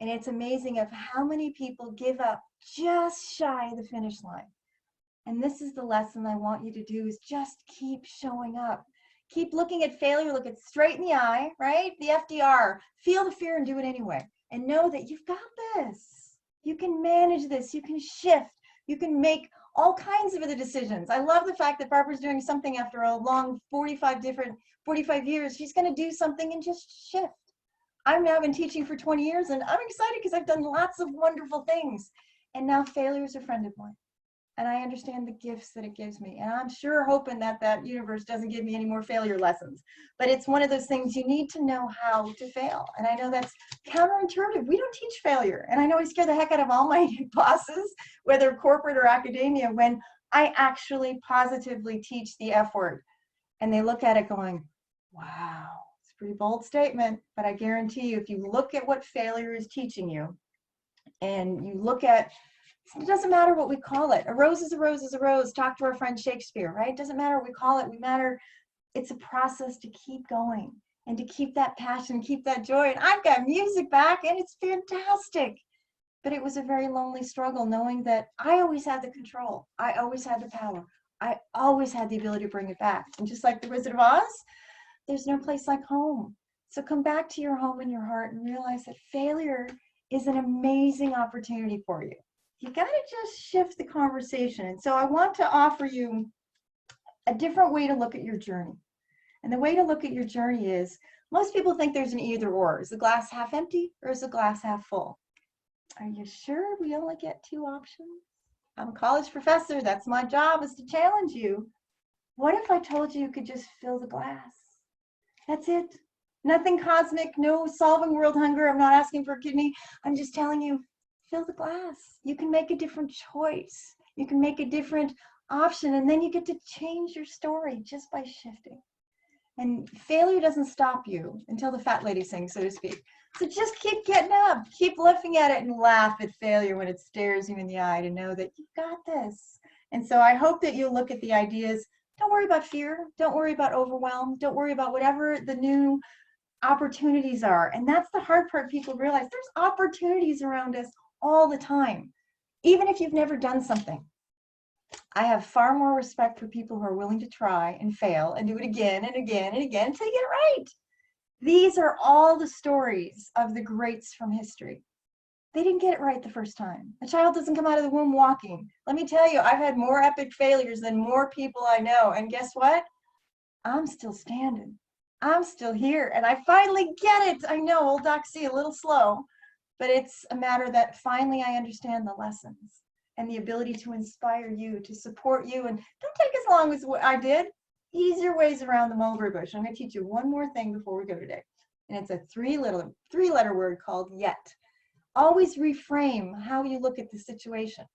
Speaker 4: And it's amazing of how many people give up just shy of the finish line. And this is the lesson I want you to do, is just keep showing up. Keep looking at failure, look it straight in the eye, right? The FDR, feel the fear and do it anyway. And know that you've got this. You can manage this, you can shift, you can make all kinds of other decisions. I love the fact that Barbara's doing something after a long 45 years. She's gonna do something and just shift. I've now been teaching for 20 years and I'm excited because I've done lots of wonderful things. And now failure is a friend of mine. And I understand the gifts that it gives me. And I'm sure hoping that that universe doesn't give me any more failure lessons. But it's one of those things you need to know how to fail. And I know that's counterintuitive. We don't teach failure. And I know I scare the heck out of all my bosses, whether corporate or academia, when I actually positively teach the F word. And they look at it going, wow, it's a pretty bold statement. But I guarantee you, if you look at what failure is teaching you, and you look at, it doesn't matter what we call it. A rose is a rose is a rose. Talk to our friend Shakespeare, right? It doesn't matter what we call it. We matter. It's a process to keep going and to keep that passion, keep that joy. And I've got music back and it's fantastic. But it was a very lonely struggle knowing that I always had the control. I always had the power. I always had the ability to bring it back. And just like the Wizard of Oz, there's no place like home. So come back to your home in your heart and realize that failure is an amazing opportunity for you. You got to just shift the conversation. And so I want to offer you a different way to look at your journey. And the way to look at your journey is, most people think there's an either or. Is the glass half empty or is the glass half full? Are you sure we only get 2 options? I'm a college professor. That's my job, is to challenge you. What if I told you you could just fill the glass? That's it. Nothing cosmic, no solving world hunger. I'm not asking for a kidney. I'm just telling you, fill the glass. You can make a different choice. You can make a different option, and then you get to change your story just by shifting. And failure doesn't stop you until the fat lady sings, so to speak. So just keep getting up, keep looking at it and laugh at failure when it stares you in the eye to know that you've got this. And so I hope that you'll look at the ideas. Don't worry about fear. Don't worry about overwhelm. Don't worry about whatever the new opportunities are. And that's the hard part. People realize there's opportunities around us all the time, even if you've never done something. I have far more respect for people who are willing to try and fail and do it again and again and again until you get it right. These are all the stories of the greats from history. They didn't get it right the first time. A child doesn't come out of the womb walking. Let me tell you, I've had more epic failures than more people I know. And guess what? I'm still standing. I'm still here. And I finally get it. I know, old Doc C, a little slow, but it's a matter that finally I understand the lessons and the ability to inspire you, to support you. And don't take as long as what I did. Easier ways around the mulberry bush. I'm going to teach you one more thing before we go today. And it's a three-letter word called yet. Always reframe how you look at the situation.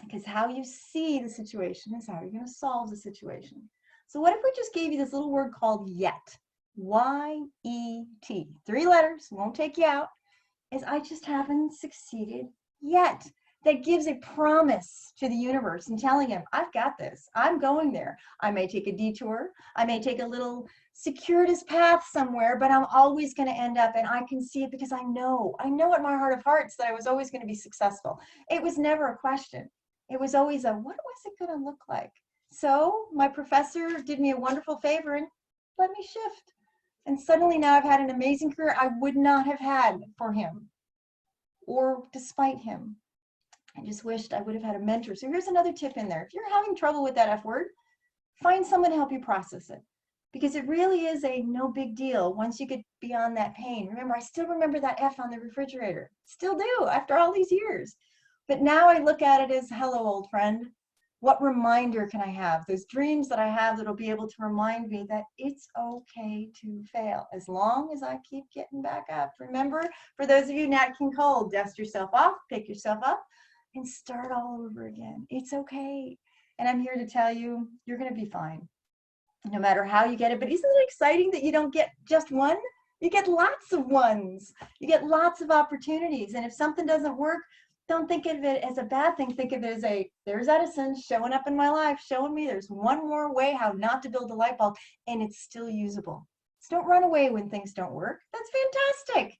Speaker 4: because how you see the situation is how you're going to solve the situation. So what if we just gave you this little word called yet? Y-E-T. 3 letters, won't take you out. Is I just haven't succeeded yet. That gives a promise to the universe and telling him, I've got this. I'm going there. I may take a detour. I may take a little circuitous path somewhere, but I'm always going to end up, and I can see it because I know in my heart of hearts that I was always going to be successful. It was never a question. It was always a, what was it going to look like? So my professor did me a wonderful favor and let me shift. And suddenly now I've had an amazing career I would not have had for him or despite him. I just wished I would have had a mentor. So here's another tip in there. If you're having trouble with that F word, find someone to help you process it, because it really is a no big deal once you get beyond that pain. Remember, I still remember that F on the refrigerator. Still do after all these years. But now I look at it as, hello, old friend. What reminder can I have? Those dreams that I have that'll be able to remind me that it's okay to fail as long as I keep getting back up. Remember, for those of you Nat King Cole, dust yourself off, pick yourself up, and start all over again. It's okay. And I'm here to tell you, you're going to be fine, no matter how you get it. But isn't it exciting that you don't get just one? You get lots of ones. You get lots of opportunities. And if something doesn't work, don't think of it as a bad thing. Think of it as there's Edison showing up in my life, showing me there's one more way how not to build a light bulb, and it's still usable. So don't run away when things don't work. That's fantastic.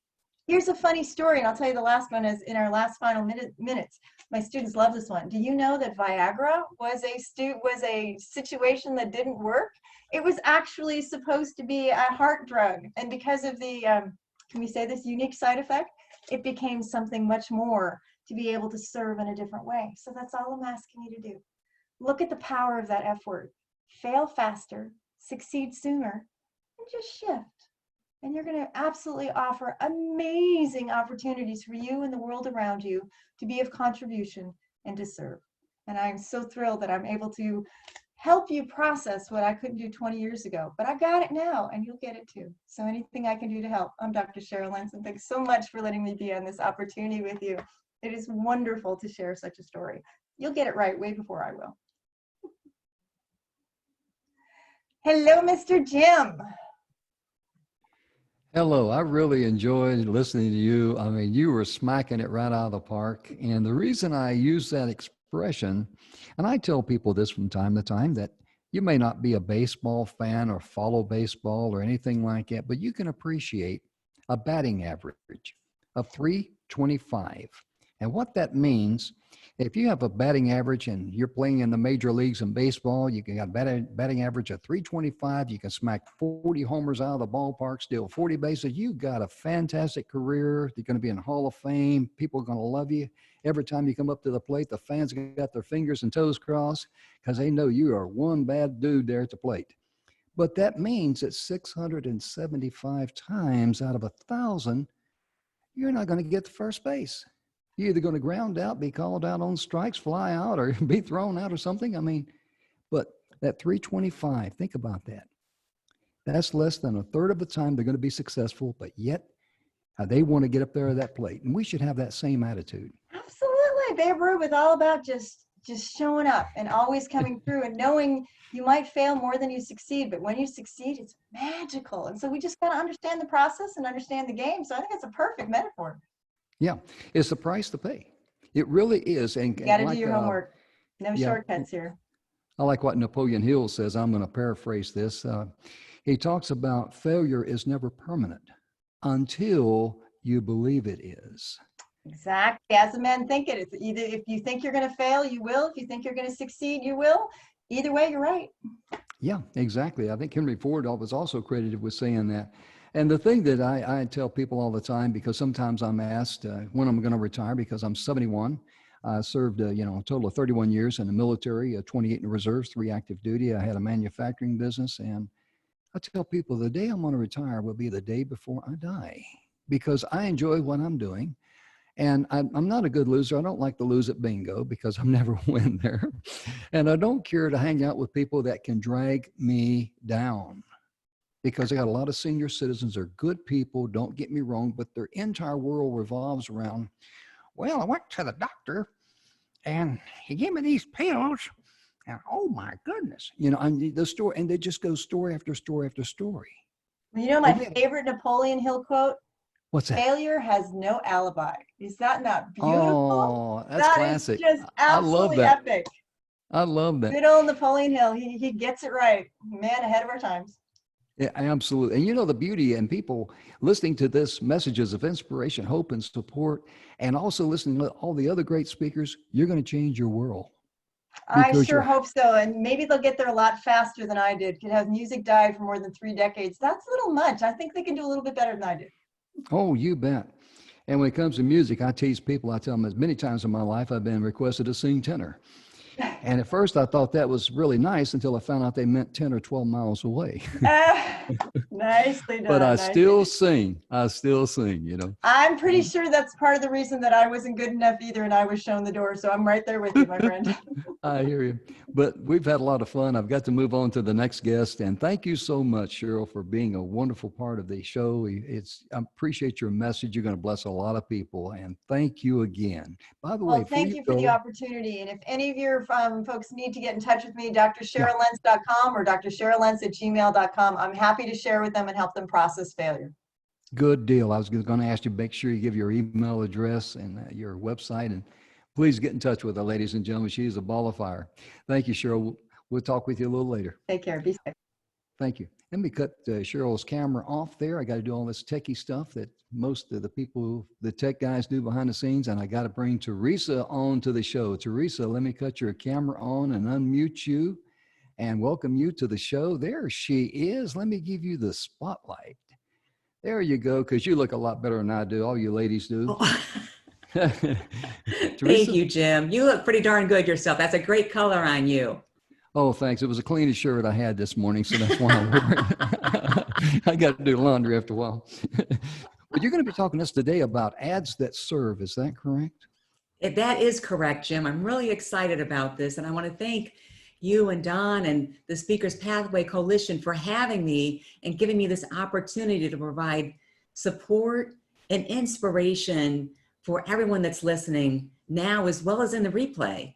Speaker 4: Here's a funny story, and I'll tell you the last one is in our last final minutes. My students love this one. Do you know that Viagra was a situation that didn't work? It was actually supposed to be a heart drug, and because of the, can we say this, unique side effect, it became something much more to be able to serve in a different way. So that's all I'm asking you to do. Look at the power of that F word. Fail faster, succeed sooner, and just shift. And you're going to absolutely offer amazing opportunities for you and the world around you to be of contribution and to serve. And I'm so thrilled that I'm able to help you process what I couldn't do 20 years ago. But I got it now, and you'll get it too. So anything I can do to help. I'm Dr. Cheryl Linson. Thanks so much for letting me be on this opportunity with you. It is wonderful to share such a story. You'll get it right way before I will. Hello, Mr. Jim.
Speaker 2: Hello, I really enjoyed listening to you. I mean, you were smacking it right out of the park. And the reason I use that expression, and I tell people this from time to time, that you may not be a baseball fan or follow baseball or anything like that, but you can appreciate a batting average of 325. And what that means, if you have a batting average and you're playing in the major leagues in baseball, you can got a batting average of 325. You can smack 40 homers out of the ballpark, steal 40 bases. You've got a fantastic career. You're going to be in the Hall of Fame. People are going to love you. Every time you come up to the plate, the fans got their fingers and toes crossed because they know you are one bad dude there at the plate. But that means that 675 times out of 1,000, you're not going to get to first base. You're either going to ground out, be called out on strikes, fly out, or be thrown out or something. I mean, but that 325, think about that. That's less than a third of the time they're going to be successful, but yet they want to get up there at that plate. And we should have that same attitude.
Speaker 4: Absolutely. Babe Ruth was all about just showing up and always coming through and knowing you might fail more than you succeed, but when you succeed, it's magical. And so we just got to understand the process and understand the game. So I think it's a perfect metaphor.
Speaker 2: Yeah, it's the price to pay. It really is. And
Speaker 4: you got to do your homework. No shortcuts here.
Speaker 2: I like what Napoleon Hill says. I'm going to paraphrase this. He talks about failure is never permanent until you believe it is.
Speaker 4: Exactly. As the men think it. It's either if you think you're going to fail, you will. If you think you're going to succeed, you will. Either way, you're right.
Speaker 2: Yeah, exactly. I think Henry Ford was also credited with saying that. And the thing that I tell people all the time, because sometimes I'm asked when I'm going to retire, because I'm 71. I served, a total of 31 years in the military, 28 in the reserves, 3 active duty. I had a manufacturing business. And I tell people the day I'm going to retire will be the day before I die, because I enjoy what I'm doing. And I'm not a good loser. I don't like to lose at bingo because I never win there. And I don't care to hang out with people that can drag me down, because I got a lot of senior citizens. They're good people, don't get me wrong, but their entire world revolves around, well, I went to the doctor And he gave me these pills. And oh my goodness, and the story, and they just go story after story after story.
Speaker 4: You know, my favorite Napoleon Hill quote,
Speaker 2: What's that?
Speaker 4: failure has no alibi. Is that not beautiful?
Speaker 2: Oh, that's
Speaker 4: That
Speaker 2: classic.
Speaker 4: is just
Speaker 2: I love
Speaker 4: absolutely
Speaker 2: that.
Speaker 4: epic.
Speaker 2: I love that.
Speaker 4: Good old Napoleon Hill. He gets it right. Man, ahead of our times.
Speaker 2: Yeah, absolutely. And the beauty and people listening to this messages of inspiration, hope, and support, and also listening to all the other great speakers, you're going to change your world.
Speaker 4: I sure hope so. And maybe they'll get there a lot faster than I did. Could have music died for more than 3 decades. That's a little much. I think they can do a little bit better than I did.
Speaker 2: Oh, you bet. And when it comes to music, I tease people, I tell them as many times in my life I've been requested to sing tenor. And at first I thought that was really nice until I found out they meant 10 or 12 miles away.
Speaker 4: Nicely done.
Speaker 2: But I still sing.
Speaker 4: I'm pretty sure that's part of the reason that I wasn't good enough either and I was shown the door. So I'm right there with you, my friend.
Speaker 2: I hear you. But we've had a lot of fun. I've got to move on to the next guest. And thank you so much, Cheryl, for being a wonderful part of the show. I appreciate your message. You're going to bless a lot of people. And thank you again. By the way,
Speaker 4: well, thank you for the opportunity. And if any of your folks need to get in touch with me, drcherylentz.com or drcherylentz@gmail.com. I'm happy to share with them and help them process failure.
Speaker 2: Good deal. I was going to ask you, make sure you give your email address and your website, and please get in touch with her, ladies and gentlemen. She's a ball of fire. Thank you, Cheryl. We'll talk with you a little later.
Speaker 4: Take care. Be safe.
Speaker 2: Thank you. Let me cut Cheryl's camera off there. I got to do all this techie stuff that most of the people, the tech guys, do behind the scenes, and I got to bring Teresa on to the show. Teresa, let me cut your camera on and unmute you and welcome you to the show. There she is. Let me give you the spotlight. There you go, because you look a lot better than I do. All you ladies do.
Speaker 3: Oh. Thank you, Jim. You look pretty darn good yourself. That's a great color on you.
Speaker 2: Oh, thanks. It was the cleanest shirt I had this morning, so that's why I wore it. I got to do laundry after a while. But you're going to be talking to us today about ads that serve. Is that correct?
Speaker 3: That is correct, Jim. I'm really excited about this, and I want to thank you and Don and the Speakers Pathway Coalition for having me and giving me this opportunity to provide support and inspiration for everyone that's listening now as well as in the replay.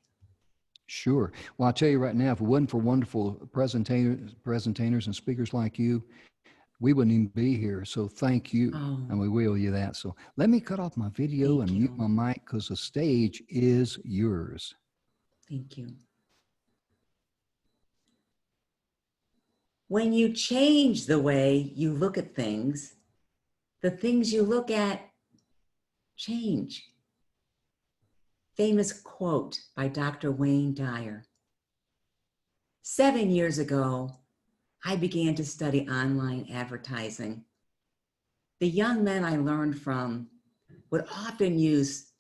Speaker 2: Sure. Well, I'll tell you right now, if it wasn't for wonderful presentators and speakers like you, we wouldn't even be here. So thank you.
Speaker 3: Oh.
Speaker 2: And we owe you that. So let me cut off my video and mute my mic because the stage is yours.
Speaker 3: Thank you. When you change the way you look at things, the things you look at change. Famous quote by Dr. Wayne Dyer. 7 years ago, I began to study online advertising. The young men I learned from would often use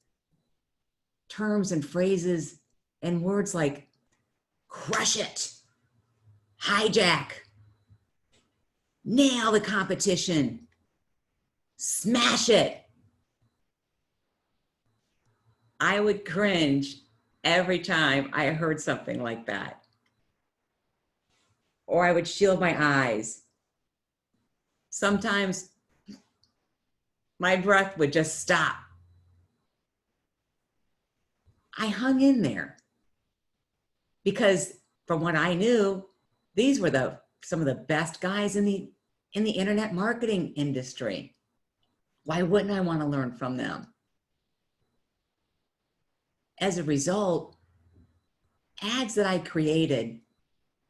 Speaker 3: terms and phrases and words like crush it, hijack, nail the competition, smash it. I would cringe every time I heard something like that. Or I would shield my eyes. Sometimes my breath would just stop. I hung in there because from what I knew, these were some of the best guys in the internet marketing industry. Why wouldn't I want to learn from them? As a result, ads that I created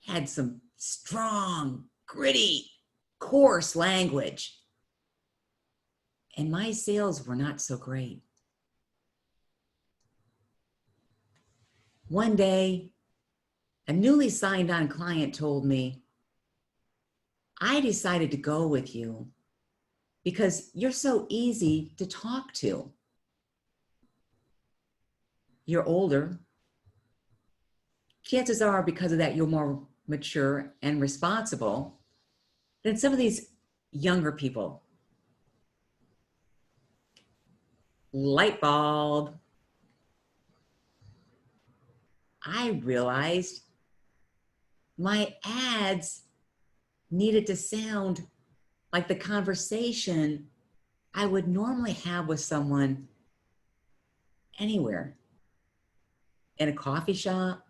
Speaker 3: had some strong, gritty, coarse language. And my sales were not so great. One day, a newly signed on client told me, I decided to go with you because you're so easy to talk to. You're older. Chances are because of that, you're more mature and responsible than some of these younger people. Light bulb. I realized my ads needed to sound like the conversation I would normally have with someone anywhere. in a coffee shop,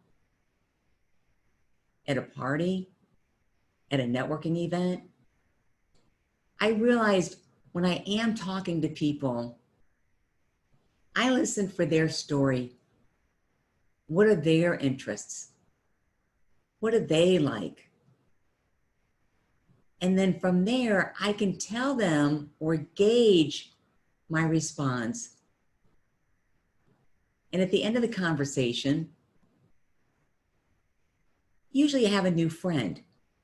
Speaker 3: at a party, at a networking event, I realized when I am talking to people, I listen for their story. What are their interests? What do they like? And then from there, I can tell them or gauge my response. And at the end of the conversation, usually you have a new friend,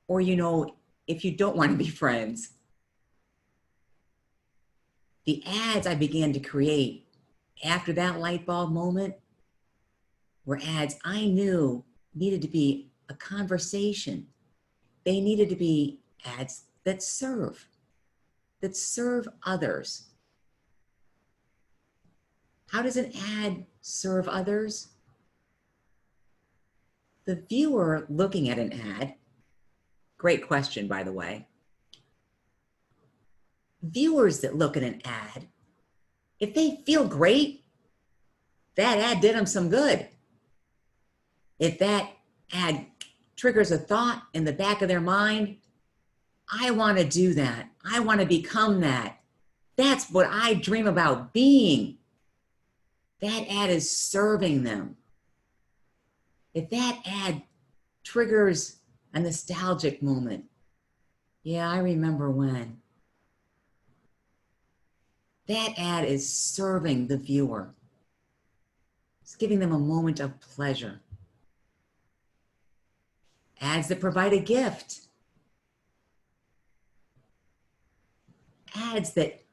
Speaker 3: or if you don't want to be friends. The ads I began to create after that light bulb moment were ads I knew needed to be a conversation. They needed to be ads that serve others. How does an ad serve others? The viewer looking at an ad, great question, by the way. Viewers that look at an ad, if they feel great, that ad did them some good. If that ad triggers a thought in the back of their mind, I want to do that. I want to become that. That's what I dream about being. That ad is serving them. If that ad triggers a nostalgic moment, yeah, I remember when. That ad is serving the viewer. It's giving them a moment of pleasure. Ads that provide a gift. Ads that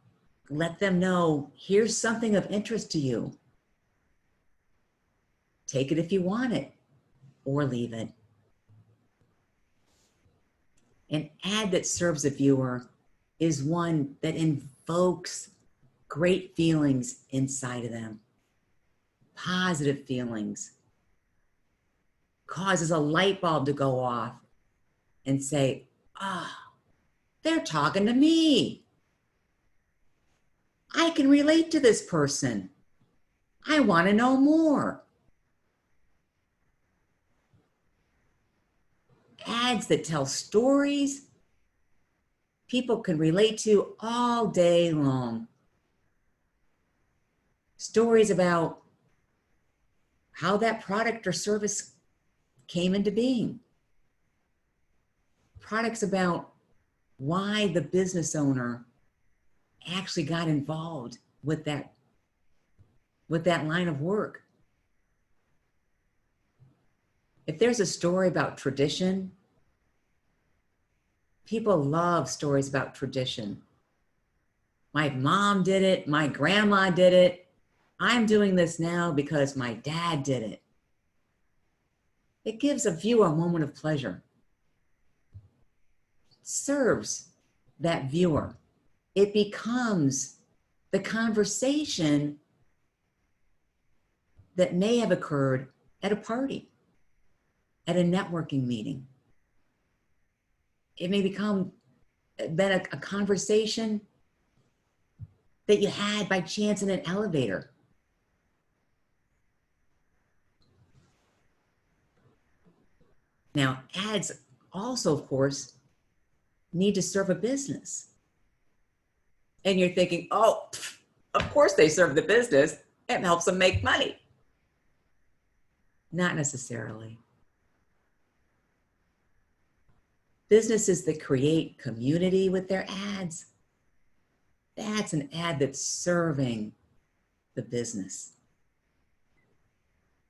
Speaker 3: let them know, here's something of interest to you. Take it if you want it, or leave it. An ad that serves a viewer is one that invokes great feelings inside of them, positive feelings, causes a light bulb to go off and say, they're talking to me. I can relate to this person. I want to know more. Ads that tell stories people can relate to all day long. Stories about how that product or service came into being. Products about why the business owner actually got involved with that line of work. If there's a story about tradition, people love stories about tradition. My mom did it, my grandma did it. I'm doing this now because my dad did it. It gives a viewer a moment of pleasure. It serves that viewer. It becomes the conversation that may have occurred at a party, at a networking meeting. It may become been a conversation that you had by chance in an elevator. Now, ads also, of course, need to serve a business. And you're thinking, oh, of course they serve the business. It helps them make money. Not necessarily. Businesses that create community with their ads, that's an ad that's serving the business.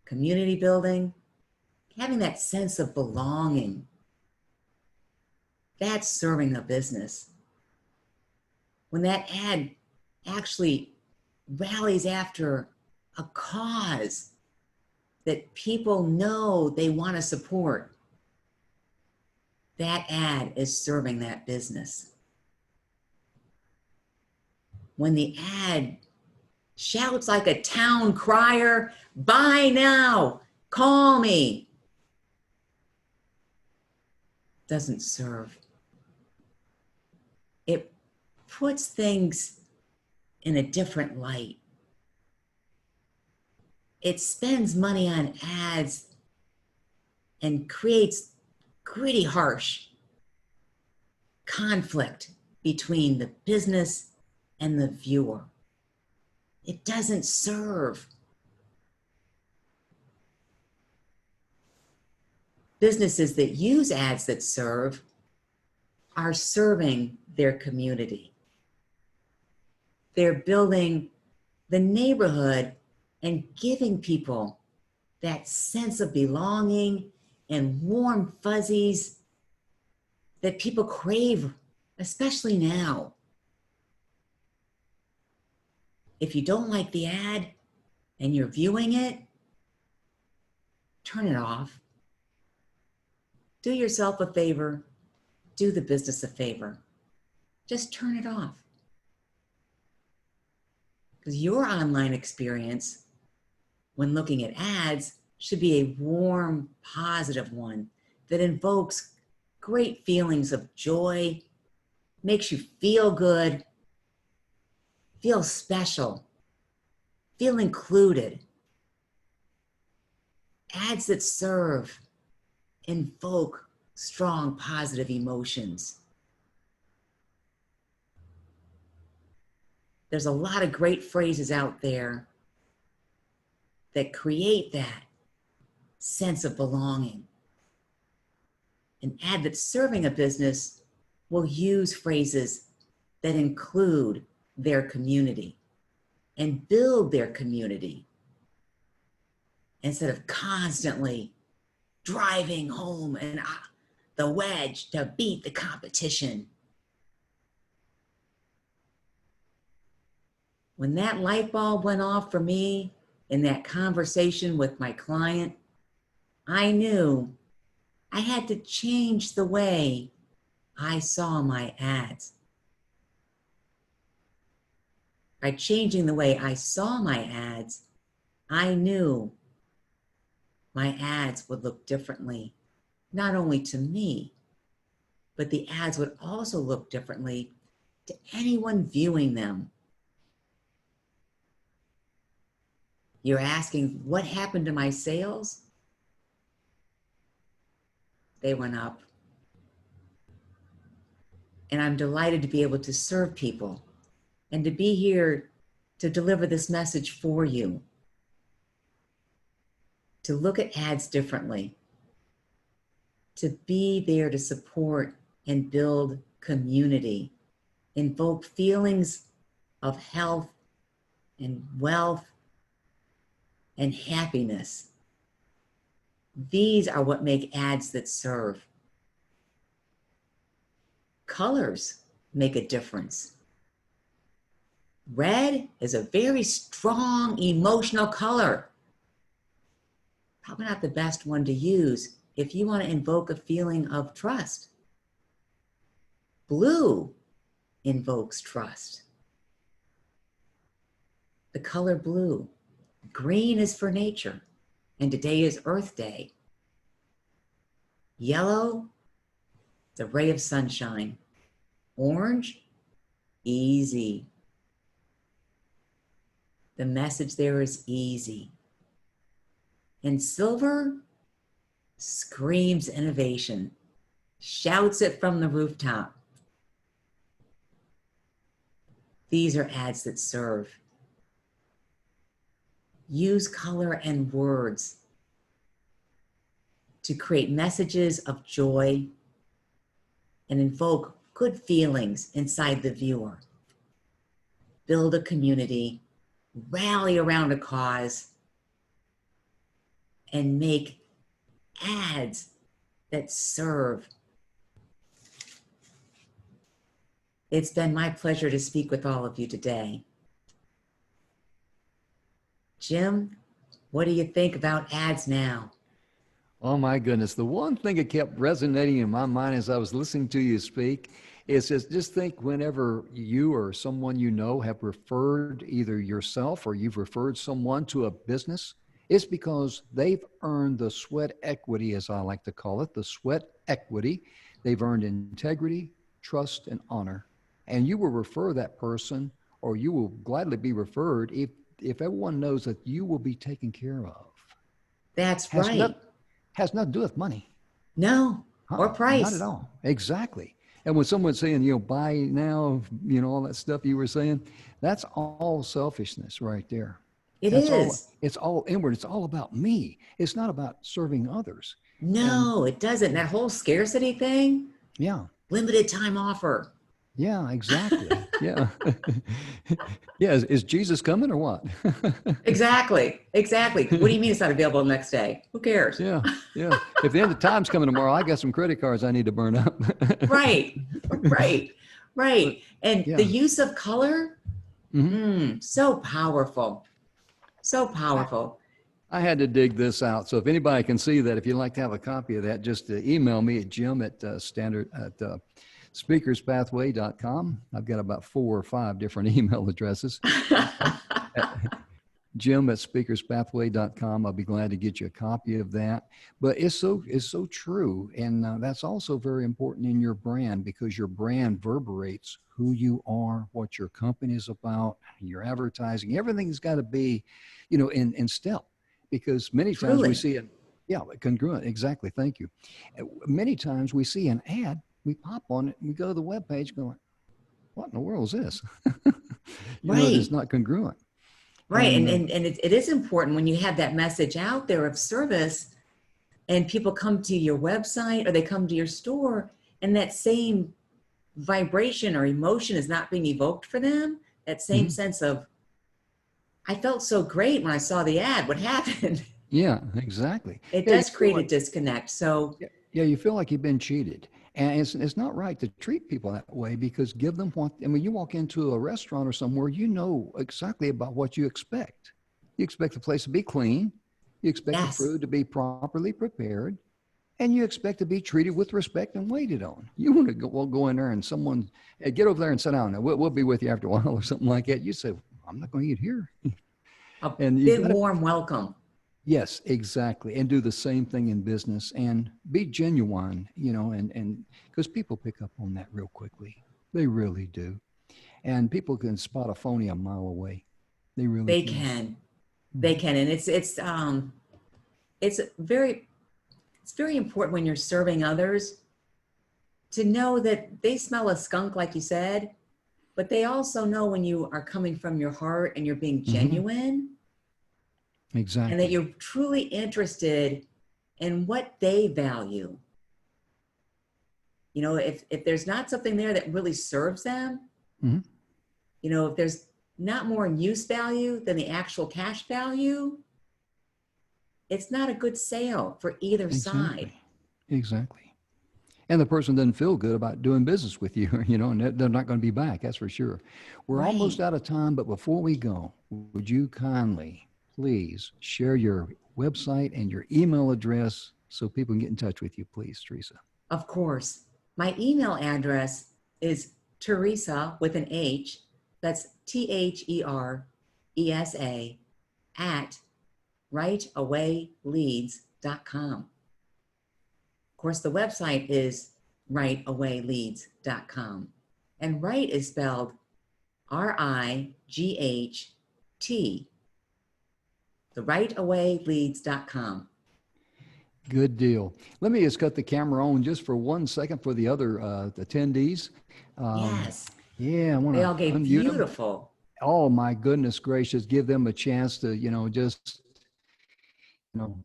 Speaker 3: Community building, having that sense of belonging, that's serving the business. When that ad actually rallies after a cause that people know they want to support, that ad is serving that business. When the ad shouts like a town crier, buy now, call me, doesn't serve. It puts things in a different light. it spends money on ads and creates gritty, harsh conflict between the business and the viewer. It doesn't serve. Businesses that use ads that serve are serving their community. They're building the neighborhood and giving people that sense of belonging and warm fuzzies that people crave, especially now. If you don't like the ad and you're viewing it, turn it off. Do yourself a favor, do the business a favor. Just turn it off. Because your online experience when looking at ads should be a warm, positive one that invokes great feelings of joy, makes you feel good, feel special, feel included. Ads that serve invoke strong, positive emotions. There's a lot of great phrases out there that create that sense of belonging. An ad that's serving a business will use phrases that include their community and build their community instead of constantly driving home and the wedge to beat the competition. When that light bulb went off for me in that conversation with my client, I knew I had to change the way I saw my ads. By changing the way I saw my ads, I knew my ads would look differently, not only to me, but the ads would also look differently to anyone viewing them. You're asking, what happened to my sales? They went up. And I'm delighted to be able to serve people and to be here to deliver this message for you. To look at ads differently. To be there to support and build community. Invoke feelings of health and wealth and happiness. These are what make ads that serve. Colors make a difference. Red is a very strong emotional color. Probably not the best one to use if you want to invoke a feeling of trust. Blue invokes trust. The color blue. Green is for nature, and today is Earth Day. Yellow, the ray of sunshine. Orange, easy. The message there is easy. And silver screams innovation, shouts it from the rooftop. These are ads that serve. Use color and words to create messages of joy and invoke good feelings inside the viewer. Build a community, rally around a cause, and make ads that serve. It's been my pleasure to speak with all of you today. Jim, what do you think about ads now?
Speaker 2: Oh my goodness. The one thing that kept resonating in my mind as I was listening to you speak is just think whenever you or someone you know have referred either yourself or you've referred someone to a business, it's because they've earned the sweat equity, as I like to call it, the sweat equity. They've earned integrity, trust, and honor. And you will refer that person, or you will gladly be referred if if everyone knows that you will be taken care of,
Speaker 3: That's
Speaker 2: has
Speaker 3: right.
Speaker 2: has nothing to do with money.
Speaker 3: No, or
Speaker 2: Not
Speaker 3: price.
Speaker 2: at all. Exactly. And when someone's saying, buy now, all that stuff you were saying, that's all selfishness right there.
Speaker 3: It
Speaker 2: That's all.
Speaker 3: is.
Speaker 2: It's all inward. It's all about me. It's not about serving others.
Speaker 3: No, it doesn't. That whole scarcity thing,
Speaker 2: Yeah.
Speaker 3: limited time offer.
Speaker 2: Yeah, exactly. Yeah. Yeah. Is Jesus coming or what?
Speaker 3: Exactly. Exactly. What do you mean it's not available the next day? Who cares?
Speaker 2: Yeah. Yeah. If the end of time's coming tomorrow, I got some credit cards I need to burn up.
Speaker 3: Right. Right. Right. And
Speaker 2: Yeah.
Speaker 3: the use of color, so powerful. So powerful.
Speaker 2: I had to dig this out. So if anybody can see that, if you'd like to have a copy of that, just email me at jim@speakerspathway.com. I've got about 4 or 5 different email addresses. jim@speakerspathway.com. I'll be glad to get you a copy of that. But it's so true. And that's also very important in your brand, because your brand reverberates who you are, what your company is about, your advertising. Everything's got to be, in step. Because many times we see it, congruent, exactly, thank you. Many times we see an ad, we pop on it, and we go to the webpage going, what in the world is this? It's not congruent.
Speaker 3: Right. And it is important when you have that message out there of service and people come to your website or they come to your store and that same vibration or emotion is not being evoked for them, that same sense of, I felt so great when I saw the ad. What happened?
Speaker 2: Yeah, exactly.
Speaker 3: It does create a disconnect. So
Speaker 2: yeah, you feel like you've been cheated. And it's not right to treat people that way, because give them you walk into a restaurant or somewhere, you know exactly about what you expect. You expect the place to be clean. You expect the food to be properly prepared. And you expect to be treated with respect and waited on. You want to go in there and someone, hey, get over there and sit down. We'll be with you after a while or something like that. You say, I'm not going to eat here.
Speaker 3: A big warm welcome.
Speaker 2: Yes, exactly. And do the same thing in business and be genuine, and because people pick up on that real quickly. They really do. And people can spot a phony a mile away. They really
Speaker 3: can. They can. And it's very important when you're serving others to know that they smell a skunk, like you said, but they also know when you are coming from your heart and you're being genuine.
Speaker 2: Exactly.
Speaker 3: And that you're truly interested in what they value. If there's not something there that really serves them, if there's not more in use value than the actual cash value, it's not a good sale for either side.
Speaker 2: Exactly. And the person doesn't feel good about doing business with you, and they're not going to be back. That's for sure. We're almost out of time, but before we go, would you kindly please share your website and your email address so people can get in touch with you, please, Teresa?
Speaker 3: Of course. My email address is Teresa with an H, that's THERESA @rightawayleads.com. Of course, the website is rightawayleads.com. And right is spelled RIGHT. The rightawayleads.com.
Speaker 2: Good deal. Let me just cut the camera on just for 1 second for the other attendees.
Speaker 3: Yes.
Speaker 2: Yeah, I want to.
Speaker 3: They all gave beautiful.
Speaker 2: Oh my goodness gracious! Give them a chance to, just,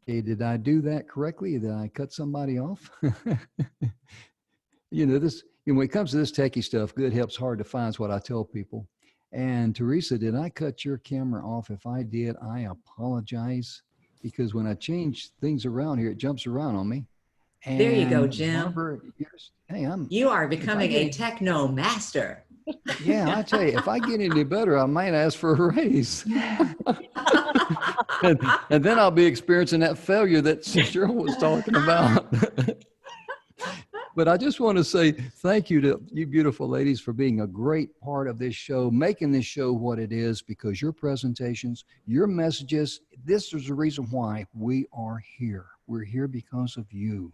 Speaker 2: hey, did I do that correctly? Did I cut somebody off? This. When it comes to this techie stuff, good help's hard to find is what I tell people. And Teresa, did I cut your camera off? If I did, I apologize, because when I change things around here, it jumps around on me. And
Speaker 3: there you go, Jim.
Speaker 2: Barbara,
Speaker 3: you are becoming a techno master.
Speaker 2: Yeah, I tell you, if I get any better, I might ask for a raise. and then I'll be experiencing that failure that Cheryl was talking about. But I just want to say thank you to you beautiful ladies for being a great part of this show, making this show what it is, because your presentations, your messages, this is the reason why we are here. We're here because of you.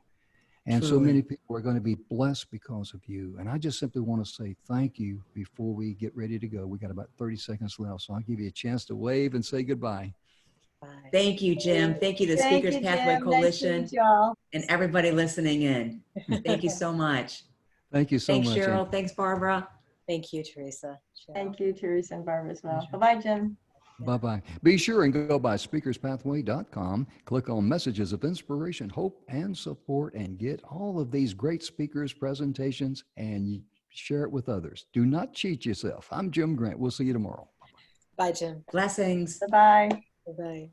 Speaker 2: And so
Speaker 3: Truly.
Speaker 2: many people are going to be blessed because of you. And I just simply want to say thank you before we get ready to go. We got about 30 seconds left. So I'll give you a chance to wave and say goodbye.
Speaker 5: Bye.
Speaker 3: Thank you, Jim. Thank you, the
Speaker 4: Thank
Speaker 3: Speakers
Speaker 4: you,
Speaker 3: Pathway
Speaker 4: Jim. Nice to
Speaker 3: Coalition,
Speaker 4: meet y'all.
Speaker 3: and everybody listening in. Thank you so much.
Speaker 2: Thank you so
Speaker 3: Thanks,
Speaker 2: much. and
Speaker 3: Cheryl. Thanks, Barbara.
Speaker 5: Thank you, Teresa.
Speaker 4: Thank you, Teresa and Barbara as well.
Speaker 5: Pleasure.
Speaker 4: Bye-bye, Jim.
Speaker 2: Bye-bye. Be sure and go by speakerspathway.com, click on messages of inspiration, hope, and support, and get all of these great speakers' presentations and share it with others. Do not cheat yourself. I'm Jim Grant. We'll see you tomorrow.
Speaker 5: Bye, Jim.
Speaker 3: Blessings.
Speaker 4: Bye-bye.
Speaker 5: Bye-bye.